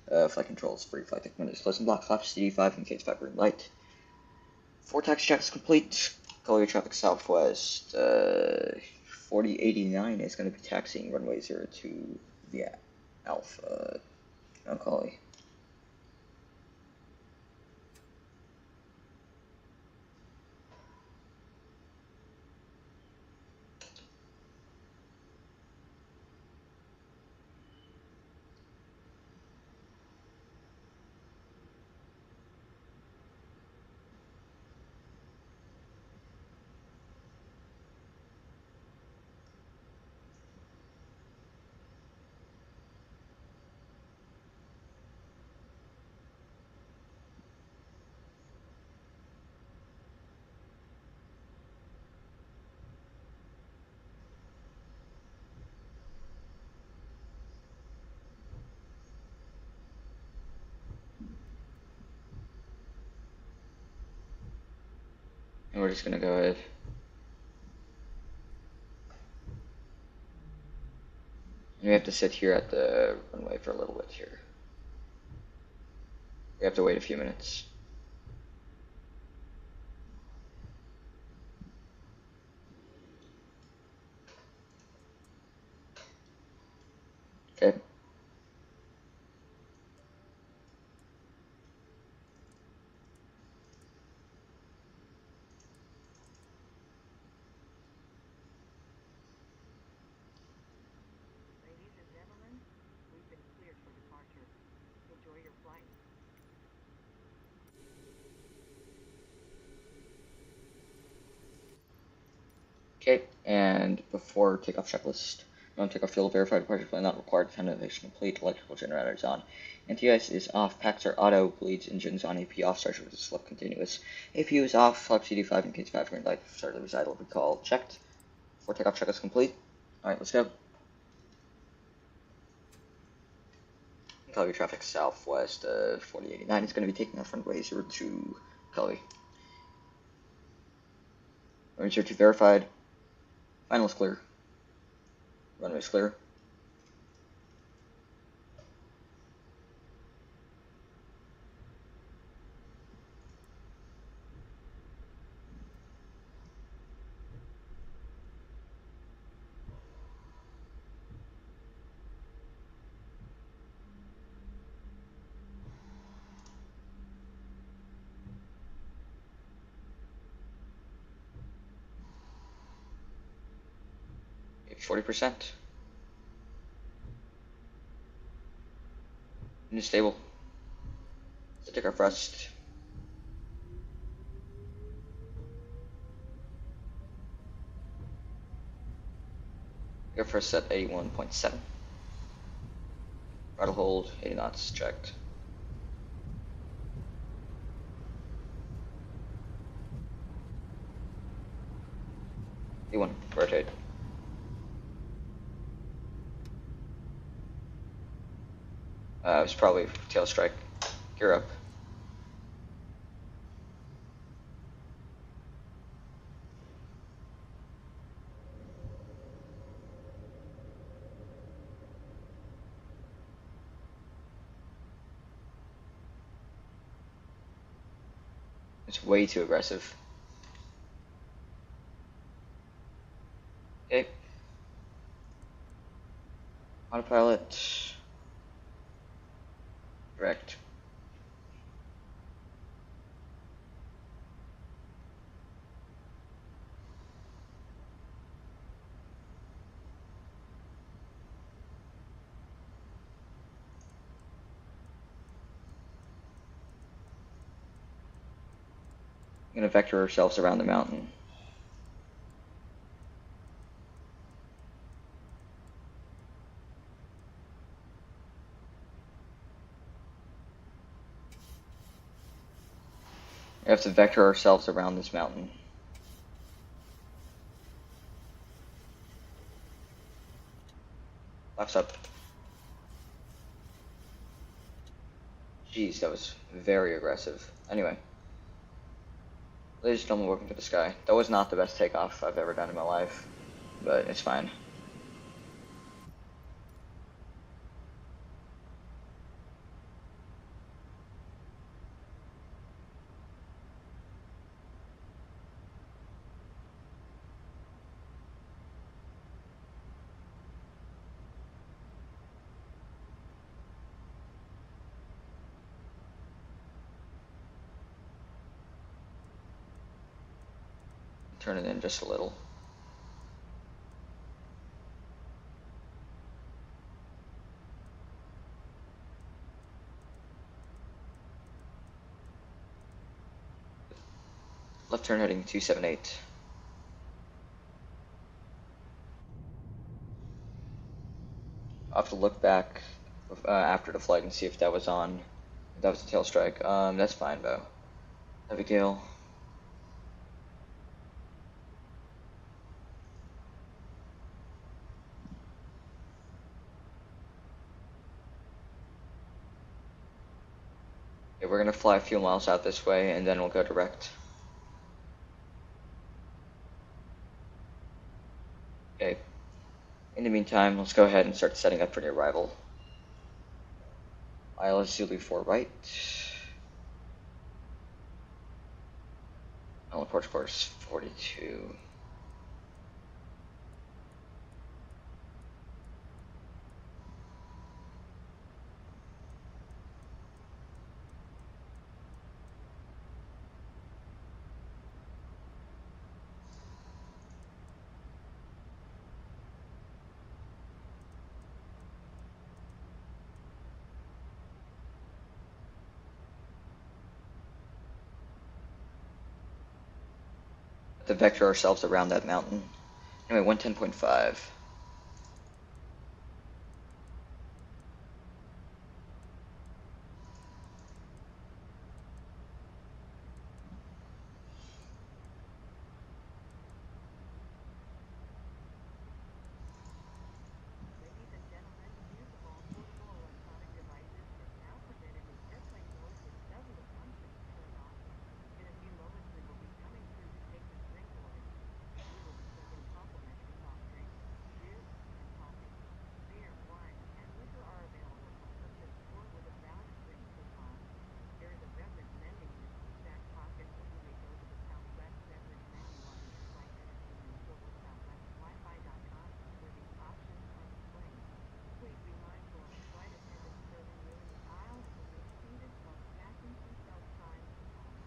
A: Flight controls, free flight deck windows closed and block flaps, CD5 and case 5 green light. 4 taxi checks complete. Call your traffic southwest. 4089 is going to be taxiing runway 02 via Alpha. Macaulay. we're just gonna go ahead. And we have to sit here at the runway for a little bit here. We have to wait a few minutes. Okay.
D: Ladies and gentlemen, we've been cleared for departure. Enjoy your flight.
A: Okay, and before takeoff checklist, non-takeoff fuel verified, departure plan not required, foundation complete, electrical generators on. Anti-ice is off, packs are auto, bleeds, engines on, AP off, starts with slip continuous. APU is off, flap CD5 and case 5 green light, start the recital recall checked. Before takeoff checklist complete. Alright, let's go. Calgary traffic southwest 4089 is going to be taking off runway 02 Calgary. Runway 02 verified. Final is clear. Runway is clear. Okay, 40%. New stable. So take our thrust. Your first set 81.7. Throttle hold 80 knots checked. E1 rotate. It was probably tail strike. Gear up. It's way too aggressive. Okay. Autopilot. Direct. We're gonna vector ourselves around the mountain. We have to vector ourselves around this mountain. Flaps up. Jeez, that was very aggressive. Anyway. Ladies and gentlemen, welcome to the sky. That was not the best takeoff I've ever done in my life, but it's fine. Turn it in just a little. Left turn heading 278. I'll have to look back after the flight and see if that was on. If that was a tail strike. That's fine though. Heavy gale. Okay, we're gonna fly a few miles out this way and then we'll go direct. meantime, let's go ahead and start setting up for the arrival. ILS Zulu 4 right. Approach course 42. To vector ourselves around that mountain. Anyway, 110.5.
D: Ladies and gentlemen, use of all portable electronic devices is now permitted in airplane mode with several functions turned on. In a few moments, we will be coming through to take the drink orders. We will be serving complimentary soft drinks, juice, and coffee. Beer, wine, and liquor are available for purchase or with a valid drink coupon. There is a beverage menu in the seat back pocket, or you may go to the Southwest beverage menu on the in-flight entertainment portal southwestwifi.com, where these options are displayed. Please be mindful of the flight attendants serving you in the aisle and remain seated while the fasten seatbelt signs are on.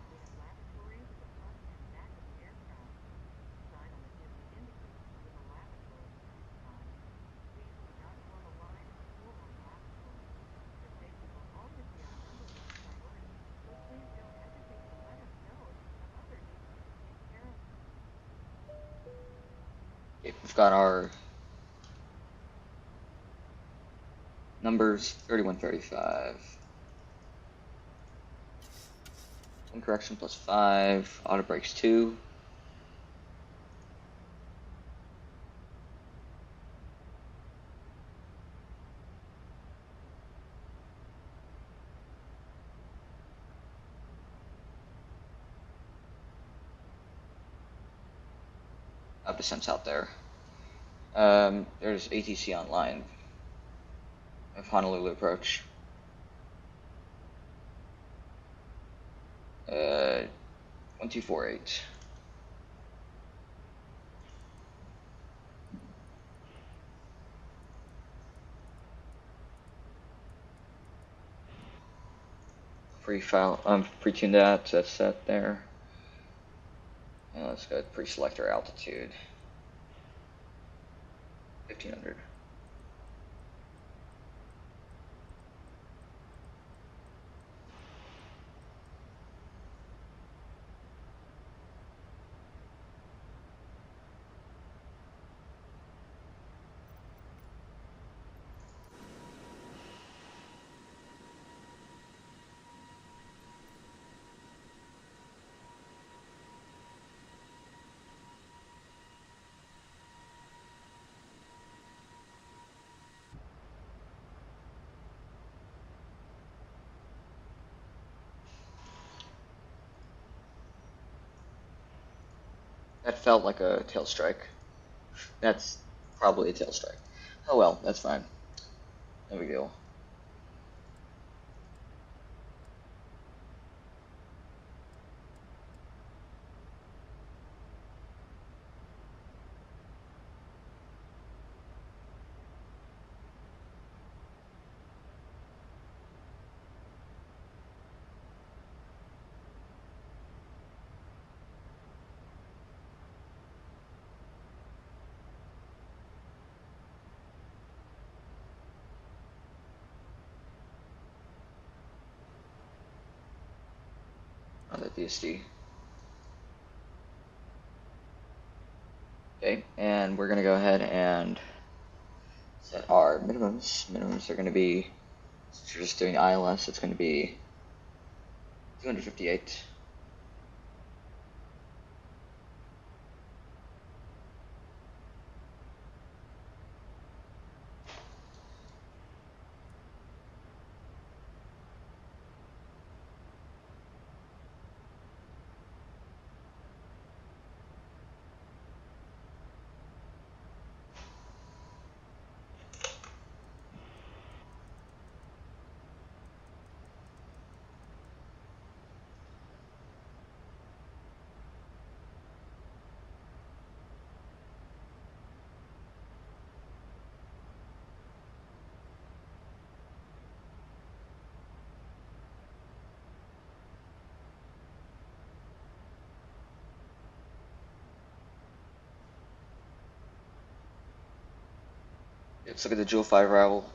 D: We have lavatories in the front and back of the aircraft. The sign on the dizzy indicates where the lavatory is inside. Please do not form a line before one lavatory. Your safety will always be our #1 priority, so please don't hesitate to let us know if you have other needs to be taken care of.
A: Okay, we've got our numbers 3135. One correction plus 5. Auto brakes 2. Descents out there. There's ATC online of Honolulu approach. 1248. Pre-tune that, so that's set there. And let's go pre-select our altitude. 1500. That felt like a tail strike. That's probably a tail strike. Oh well, that's fine. No big deal. On the DSD. Okay, and we're gonna go ahead and set our minimums. Minimums are gonna be, since you're just doing ILS, it's gonna be 258. Let's look at the Joule 5 arrival.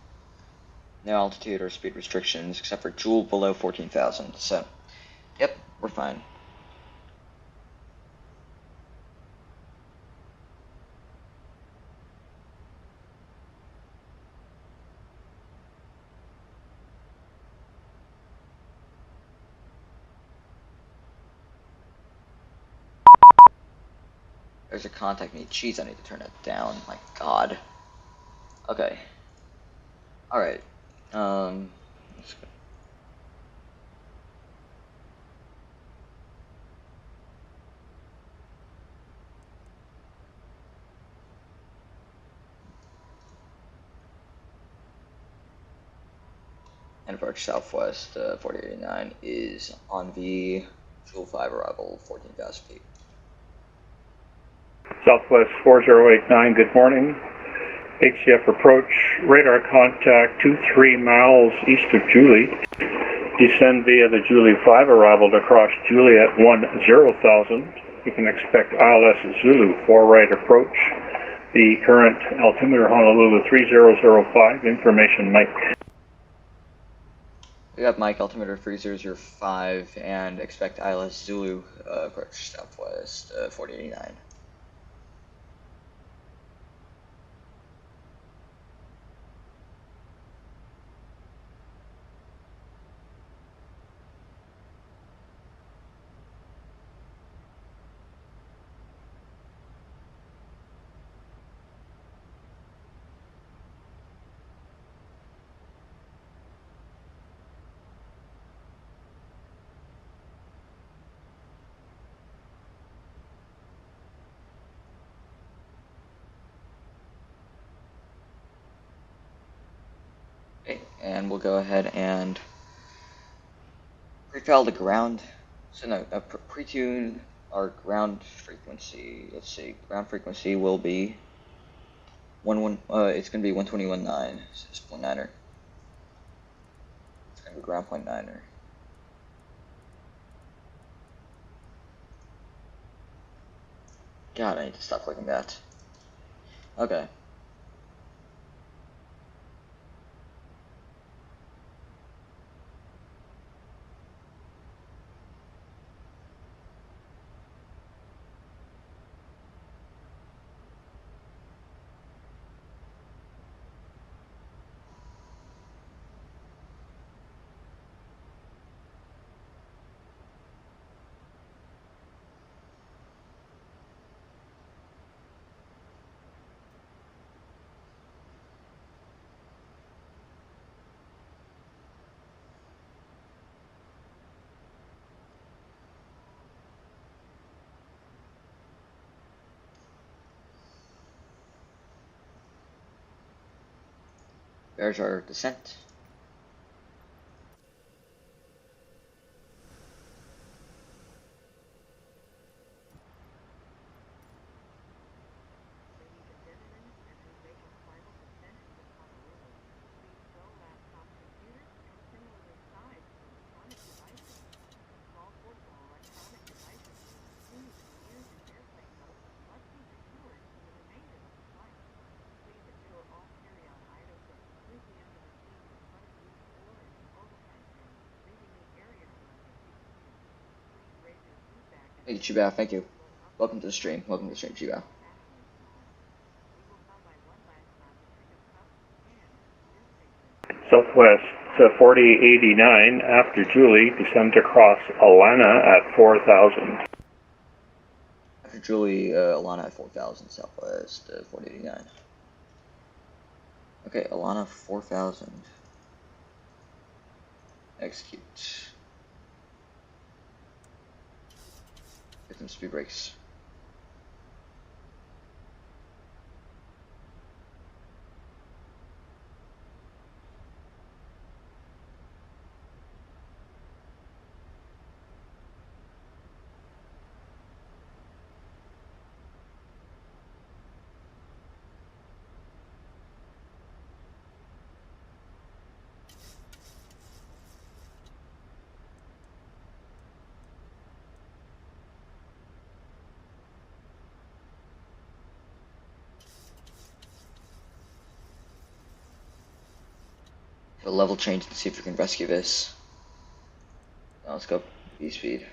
A: No altitude or speed restrictions except for Joule below 14,000. So, yep, we're fine. There's a contact me. Jeez, I need to turn it down. My God. Okay. Alright. Let's go. And approach southwest 4089 is on the Joule 5 arrival, 14,000 feet.
F: Southwest 4089, good morning. HCF approach, radar contact 23 miles east of Julie. Descend via the Julie 5 arrival to cross Julie at 10,000. You can expect ILS Zulu 4 right approach. The current altimeter Honolulu 3005, information Mike.
A: We have Mike, altimeter 3005, and expect ILS Zulu approach southwest 4089. Okay, and we'll go ahead and pre-file the ground. So no, pre-tune our ground frequency. Let's see, ground frequency will be it's gonna be 121.9. So it's 0.9er. It's gonna be ground 0.9er. God, I need to stop clicking that. Okay. There's our descent.
D: Ladies and gentlemen, as we make our final descent into Honolulu, please stow laptop computers and similarly sized electronic devices. Small portable electronic devices, including ears and airplane mode, must be secured for the remainder of the flight. Please ensure all carry-on items are completely under the seat in front of you or in the overhead bin, leaving the area around your seat clear. Please raise your seat back and
A: Thank you, Chibao. Thank you. Welcome to the stream. Welcome to the stream, Chibao.
D: We will come by one last round to pick up cups, cans, beer statements.
F: Southwest 4089, after Julie, descend to cross Alana at 4,000.
A: After Julie, Alana at 4,000, southwest 4089. Okay, Alana 4,000. Execute. Get some speed brakes. Get a level change and see if we can rescue this. Now let's go B speed.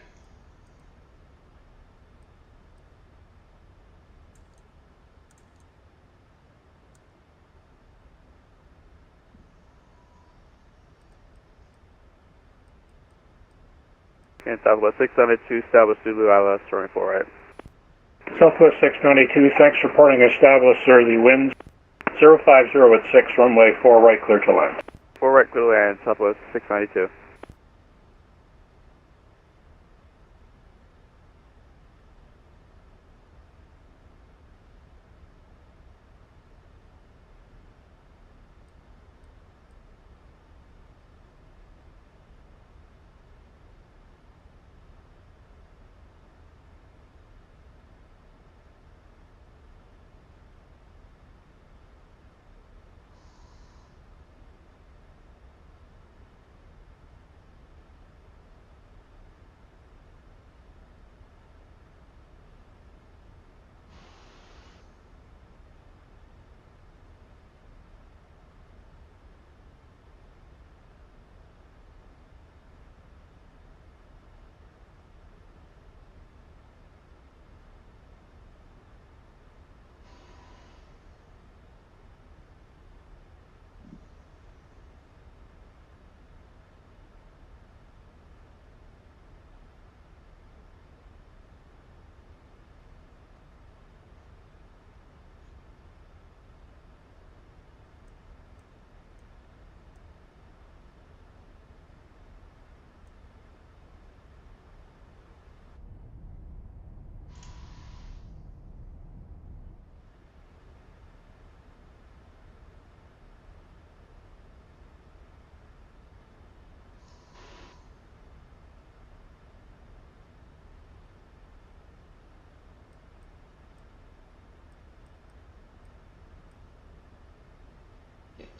G: And Southwest 692, Southwest Zulu, ILS, turning 4 right.
F: Southwest 692, thanks for reporting established, sir. The winds 050 at 6, runway 4 right, clear to land.
G: 4 right, clear to land, Southwest 692.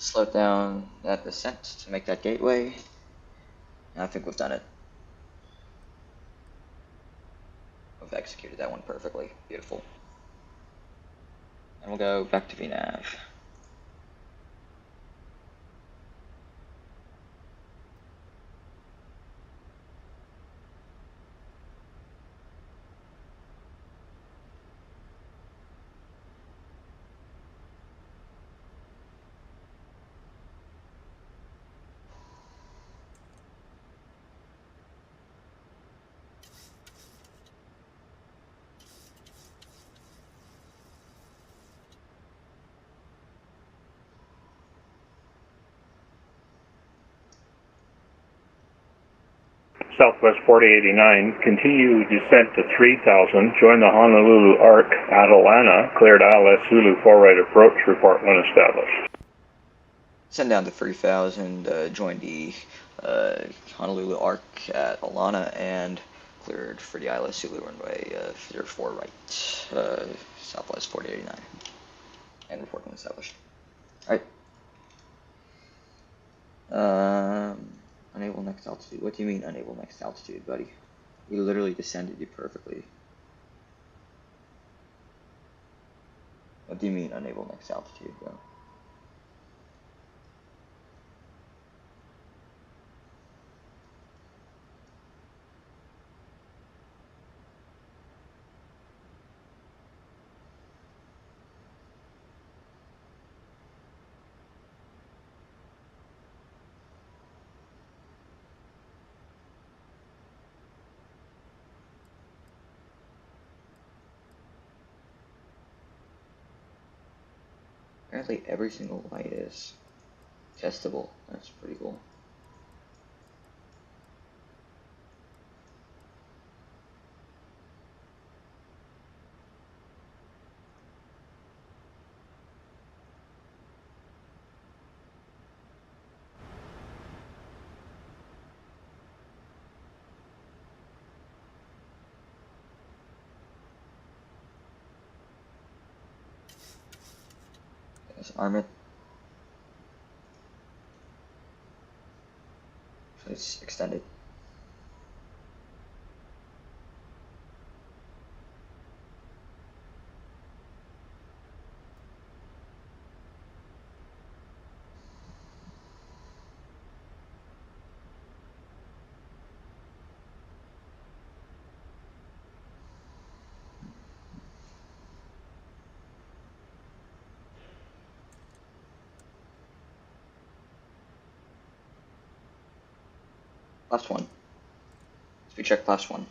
A: Slow down that descent to make that gateway. And I think we've done it. We've executed that one perfectly. Beautiful. And we'll go back to VNav.
F: Southwest 4089, continue descent to 3000, join the Honolulu ARC at Alana, cleared ILS Zulu 4 right approach, report when established.
A: Send down to 3000, join the Honolulu ARC at Alana, and cleared for the ILS Zulu runway 04 right, Southwest 4089, and report when established. Alright. Unable next altitude. What do you mean unable next altitude, buddy? We literally descended you perfectly. What do you mean unable next altitude, bro? Apparently every single light is testable. That's pretty cool. Let's arm it. So it's extended. Last one. Speed check, last one.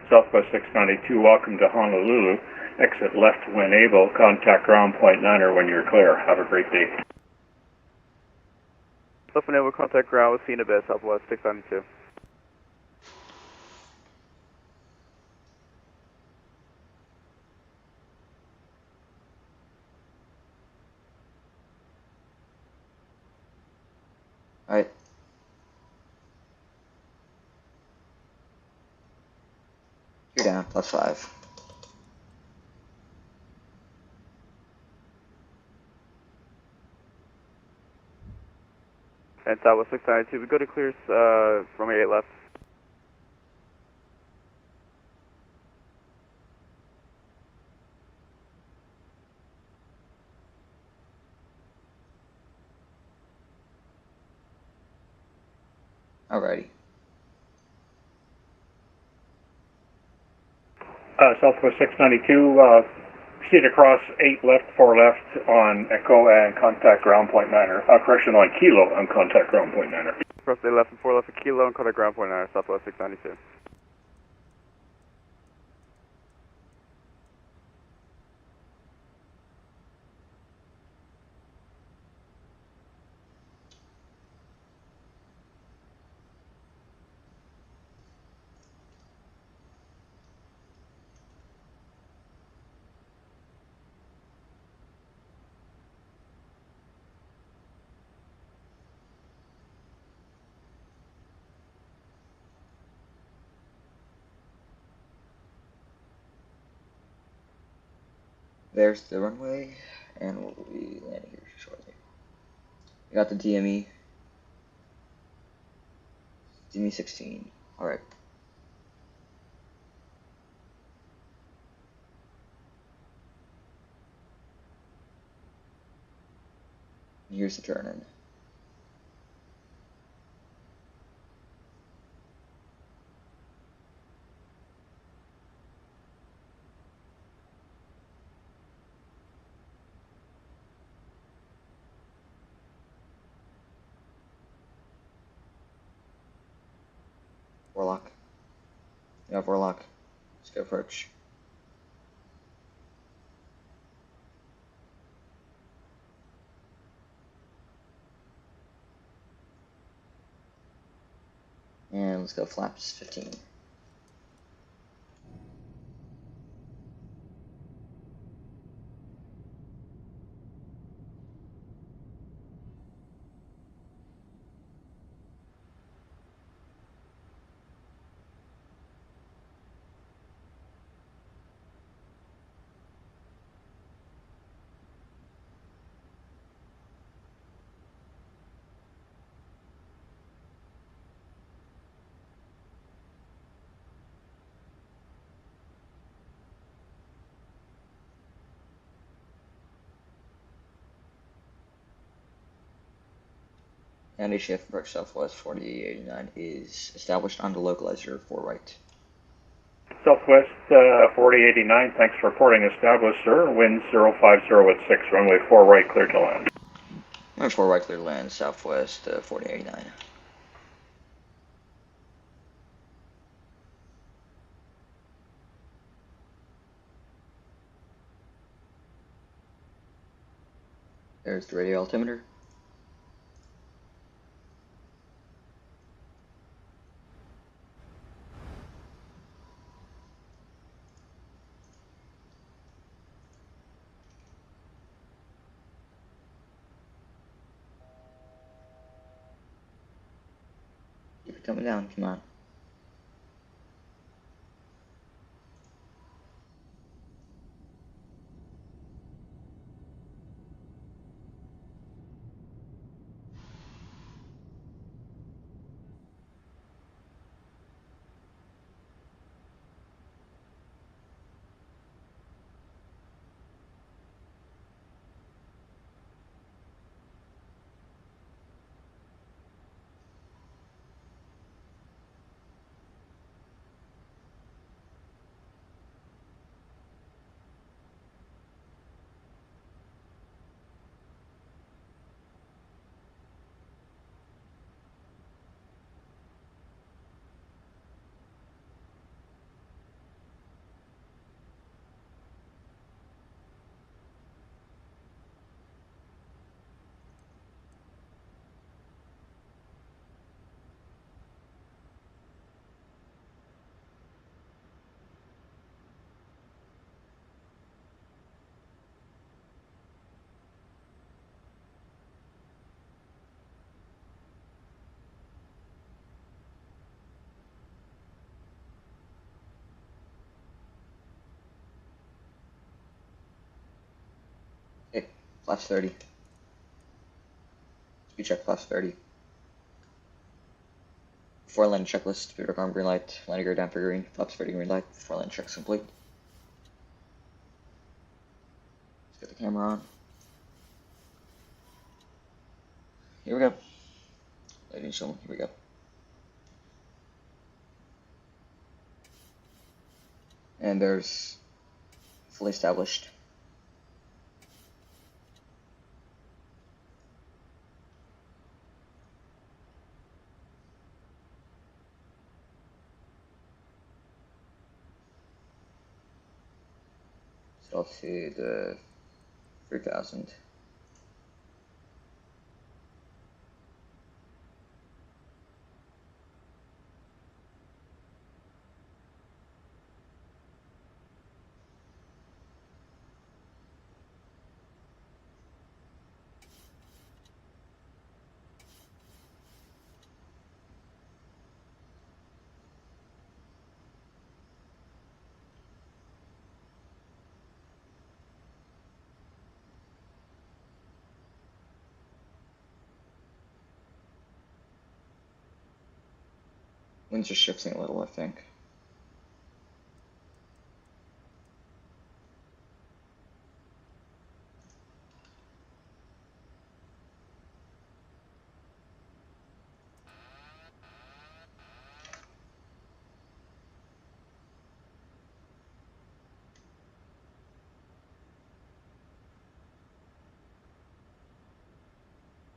F: Southwest 692, welcome to Honolulu. Exit left when able. Contact ground point 9er when you're clear. Have a great day.
G: Left when able, contact ground with Cena Bay, Southwest 692.
A: Alright. You're down, +5.
G: And Southwest 692, we go to clear runway 8 left.
A: Alrighty.
F: Southwest 692, proceed across 8 left, 4 left on Echo and contact ground point 9er. Correction, on Kilo and contact ground point 9er.
G: Cross 8 left and 4 left for Kilo and contact ground point 9, Southwest 692.
A: There's the runway, and we'll be landing here shortly. We got the DME. DME 16. Alright. Here's the turn in. Warlock. You have Warlock. Let's go approach. And let's go flaps 15. And a shift approach Southwest 4089 is established on the localizer 4 right.
F: Southwest 4089, thanks for reporting established, sir. Wind 050 at 6, runway 4 right, clear to land.
A: Runway 4 right, clear to land, Southwest 4089. There's the radio altimeter. Keep it coming down, come on. Flaps 30. Speed check flaps 30. Before landing checklist, speed arm green light, landing gear down for green, flaps 30 green light, before landing checks complete. Let's get the camera on. Here we go. Ladies and gentlemen, here we go. And there's fully established. So I'll see the 3000. Winds just shifting a little, I think.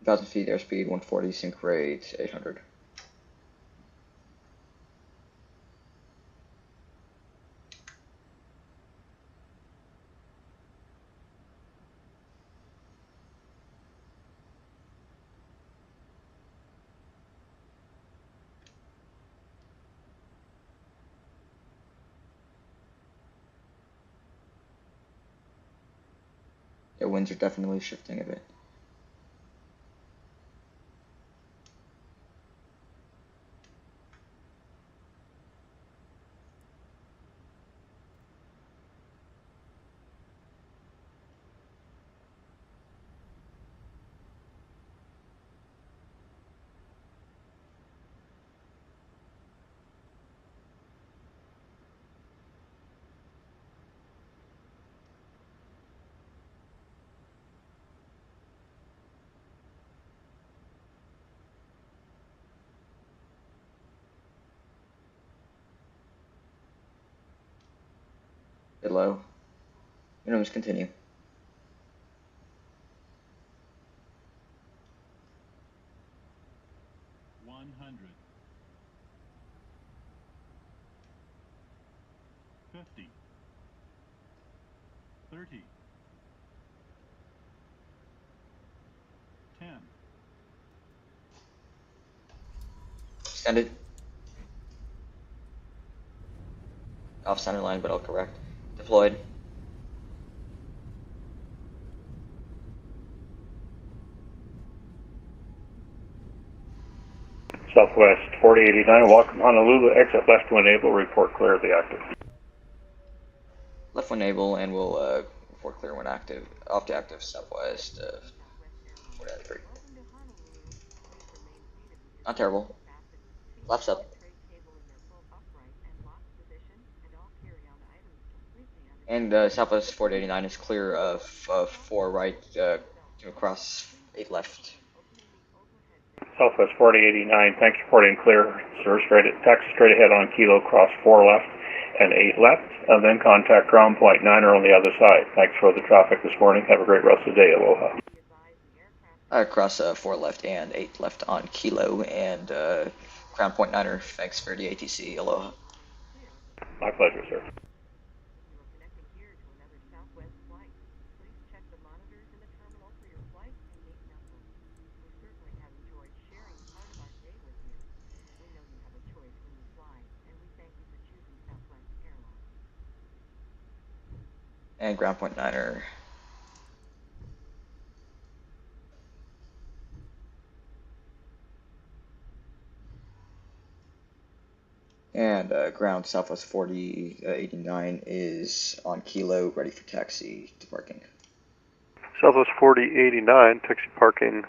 A: Thousand feet, airspeed 140, sync rate 800. Yeah, winds are definitely shifting a bit. Bit low. You know, just continue.
E: $100. 50. 30. 10.
A: Extended. Off center line, but all correct. Deployed.
F: Southwest 4089, welcome Honolulu, exit left to enable, report clear of the active.
A: Left one enable, and we'll report clear when active. Off to active, southwest 493. Not terrible. Flaps up. And southwest 489 is clear of 4 right to across 8 left.
F: Southwest 4089, thanks for reporting clear. Sir, taxi straight ahead on Kilo, cross 4 left and 8 left, and then contact ground point 9 on the other side. Thanks for the traffic this morning. Have a great rest of the day. Aloha.
A: Across 4 left and 8 left on Kilo, and ground point 9er, thanks for the ATC. Aloha.
F: My pleasure, sir.
A: And ground point 9er. And ground southwest 4089 is on Kilo, ready for taxi to parking.
B: Southwest 4089, taxi parking,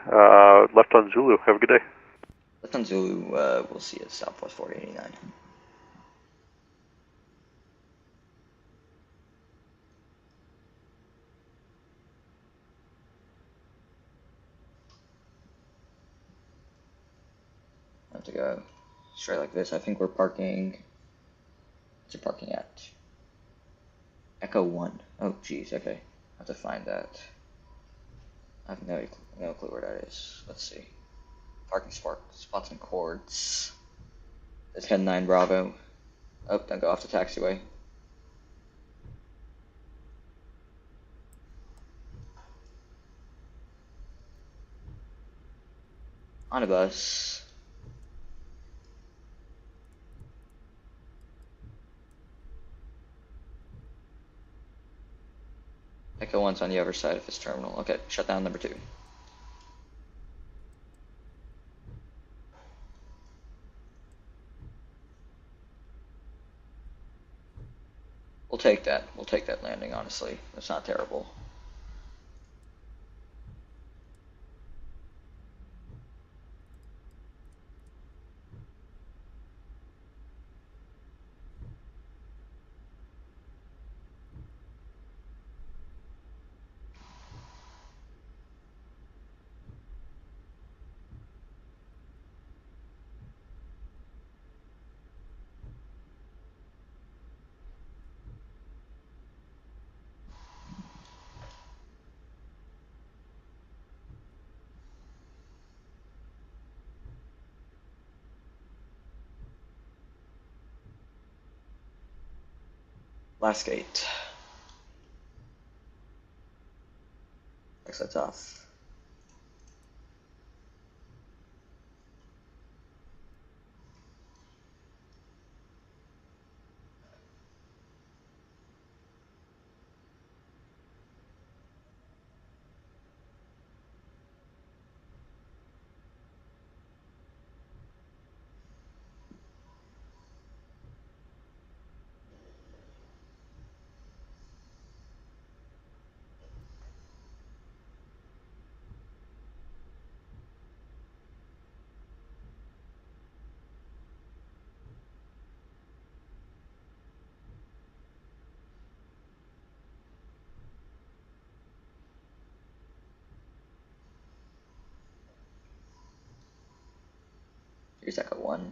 B: left on Zulu. Have a good day.
A: Left on Zulu, we'll see at Southwest 4089. I have to go straight like this. I think we're parking. What's it parking at? Echo 1. Oh, geez, okay. I have to find that. I have no clue where that is. Let's see. Parking spots and cords. There's head 9 Bravo. Oh, don't go off the taxiway. On a bus. Echo 1's on the other side of his terminal. Okay, shut down number 2. We'll take that. We'll take that landing, honestly. That's not terrible. Last gate. Exit's off. Here's Echo 1.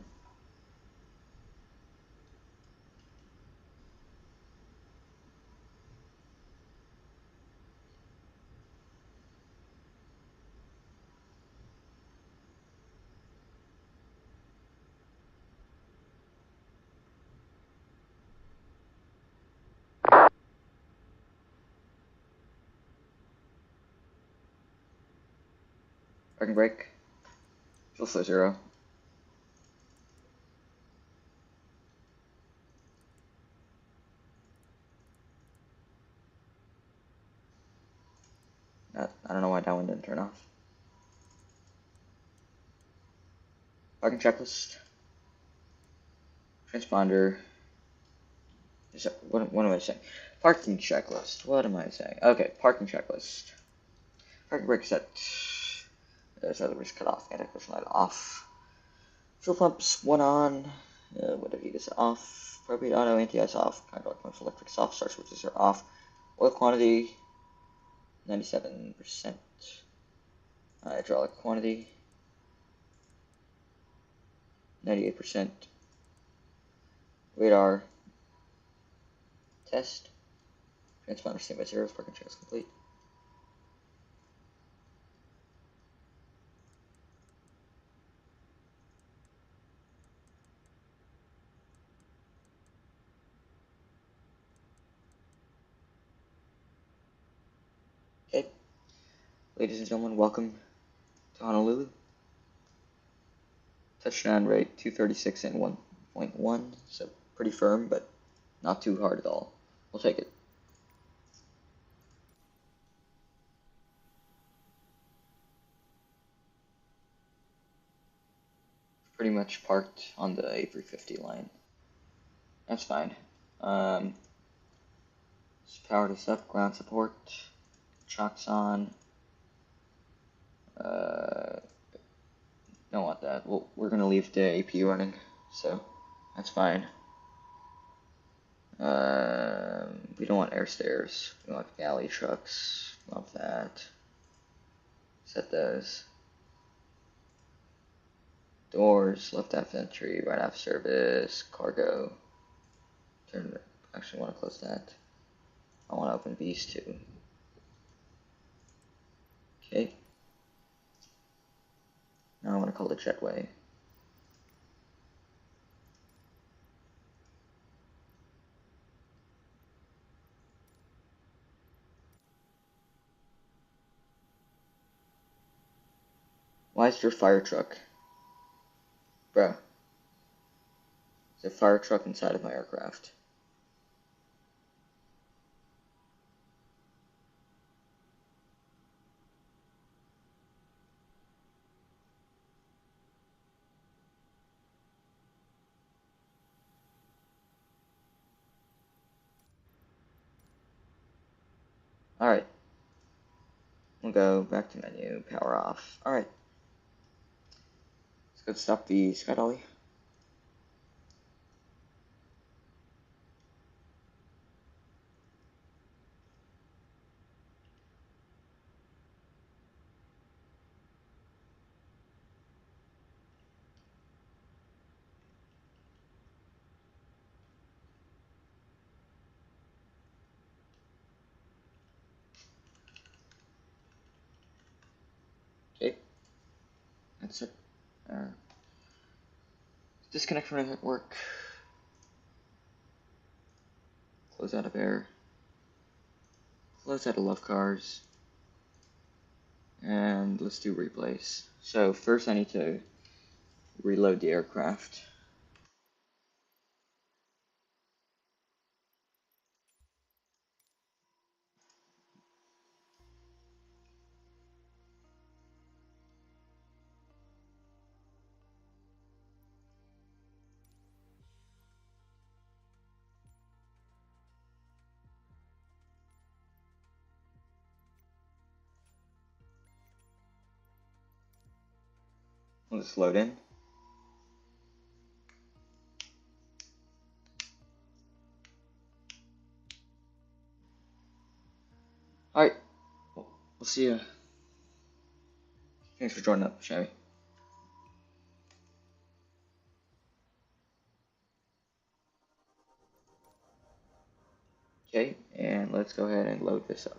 A: Parking brake. Fuel flow 0. I don't know why that one didn't turn off. Parking checklist. Transponder. What am I saying? Parking checklist. What am I saying? Okay, parking checklist. Parking brake set. There's other was cut off. Anti-collision light off. Fuel pumps 1 on. What did he just off? Propane auto anti-ice off. Hydraulic motor electric soft start switches are off. Oil quantity 97%. Hydraulic quantity 98%. Radar test. Transponder standby 0. Parking check is complete. Okay, ladies and gentlemen, welcome to Honolulu. Touchdown rate 236 and 1.1, so pretty firm, but not too hard at all. We'll take it. Pretty much parked on the A350 line. That's fine. Let's power this up, ground support. Chocks on. Don't want that. Well, we're gonna leave the AP running, so that's fine. We don't want air stairs. We want galley trucks. Love that. Set those. Doors, left half entry, right half service, cargo. Actually want to close that. I want to open these two. Okay. Now I want to call it jetway. Why is there a fire truck? Bruh. There's a fire truck inside of my aircraft. Alright. We'll go back to menu, power off. Alright. Let's go stop the sky dolly. Okay. That's it. Disconnect from network. Close out of air. Close out of love cars. And let's do replace. So first I need to reload the aircraft. We'll just load in. Alright. We'll see ya. Thanks for joining up, Shabby. Okay, and let's go ahead and load this up.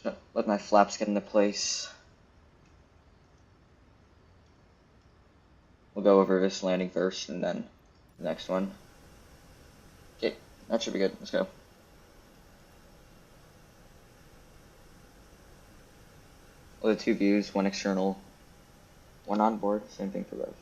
A: So let my flaps get into place. We'll go over this landing first and then the next one. Okay, that should be good. Let's go. Well, the two views, one external, one on board, same thing for both.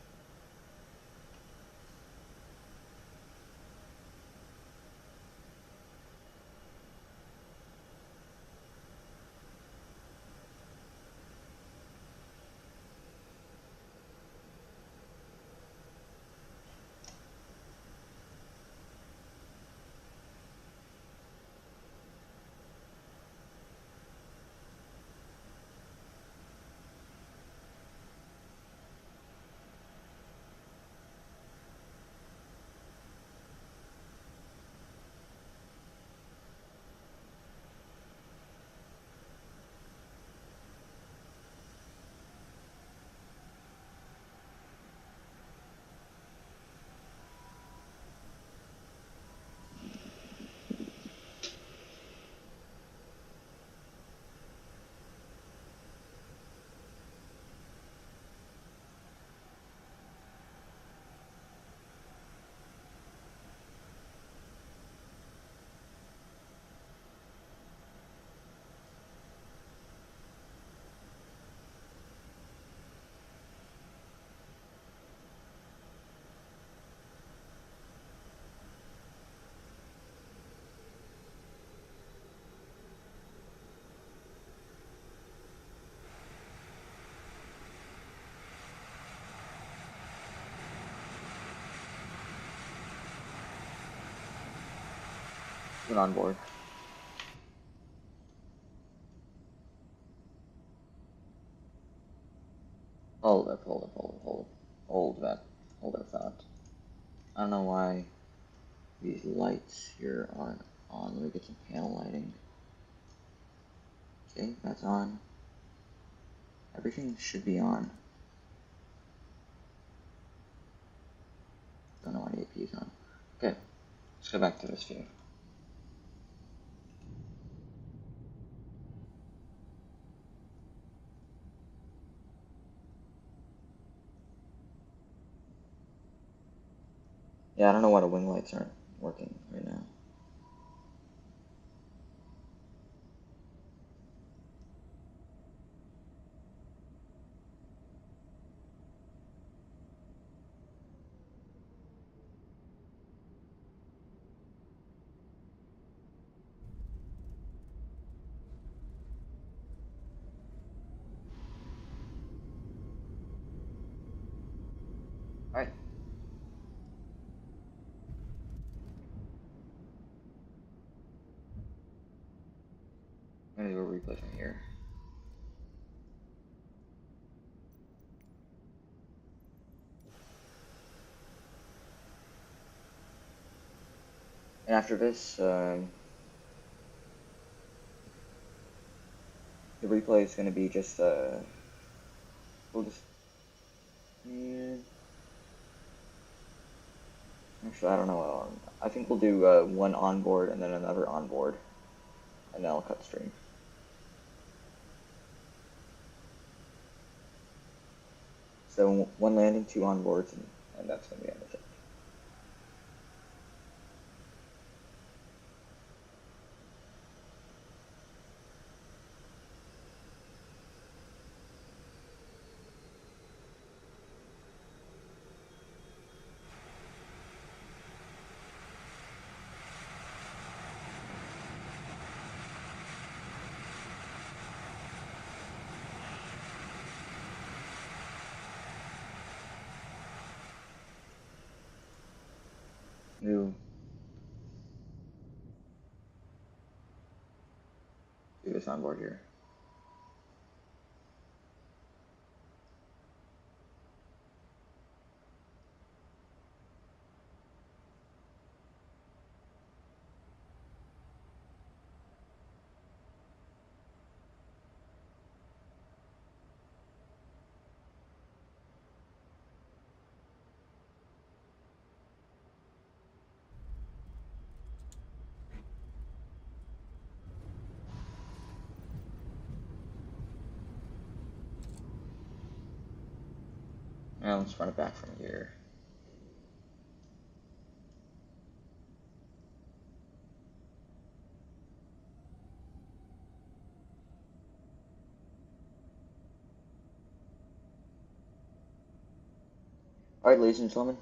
A: Tune on board. Hold up. Hold that thought. I don't know why these lights here aren't on. Let me get some panel lighting. Okay, that's on. Everything should be on. Don't know why the AP is on. Okay, let's go back to this view. Yeah, I don't know why the wing lights aren't working right now. Alright. I'm gonna do a replay from here. And after this, the replay is going to be just, we'll just, actually, I don't know, I think we'll do one onboard and then another onboard, and then I'll cut stream. So one landing, two onboards, and that's going to be it. Do this onboard here. Now let's run it back from here. Alright, ladies and gentlemen,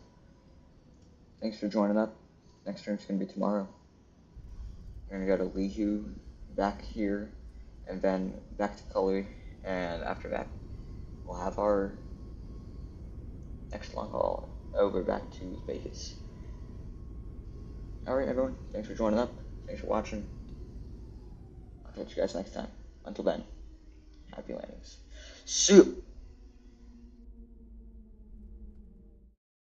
A: thanks for joining up. Next stream's going to be tomorrow. We're going to go to Lihu, back here, and then back to Cully, and after that, we'll have our next long haul over back to Vegas. Alright, everyone, thanks for joining up. Thanks for watching. I'll catch you guys next time. Until then, happy landings. See you!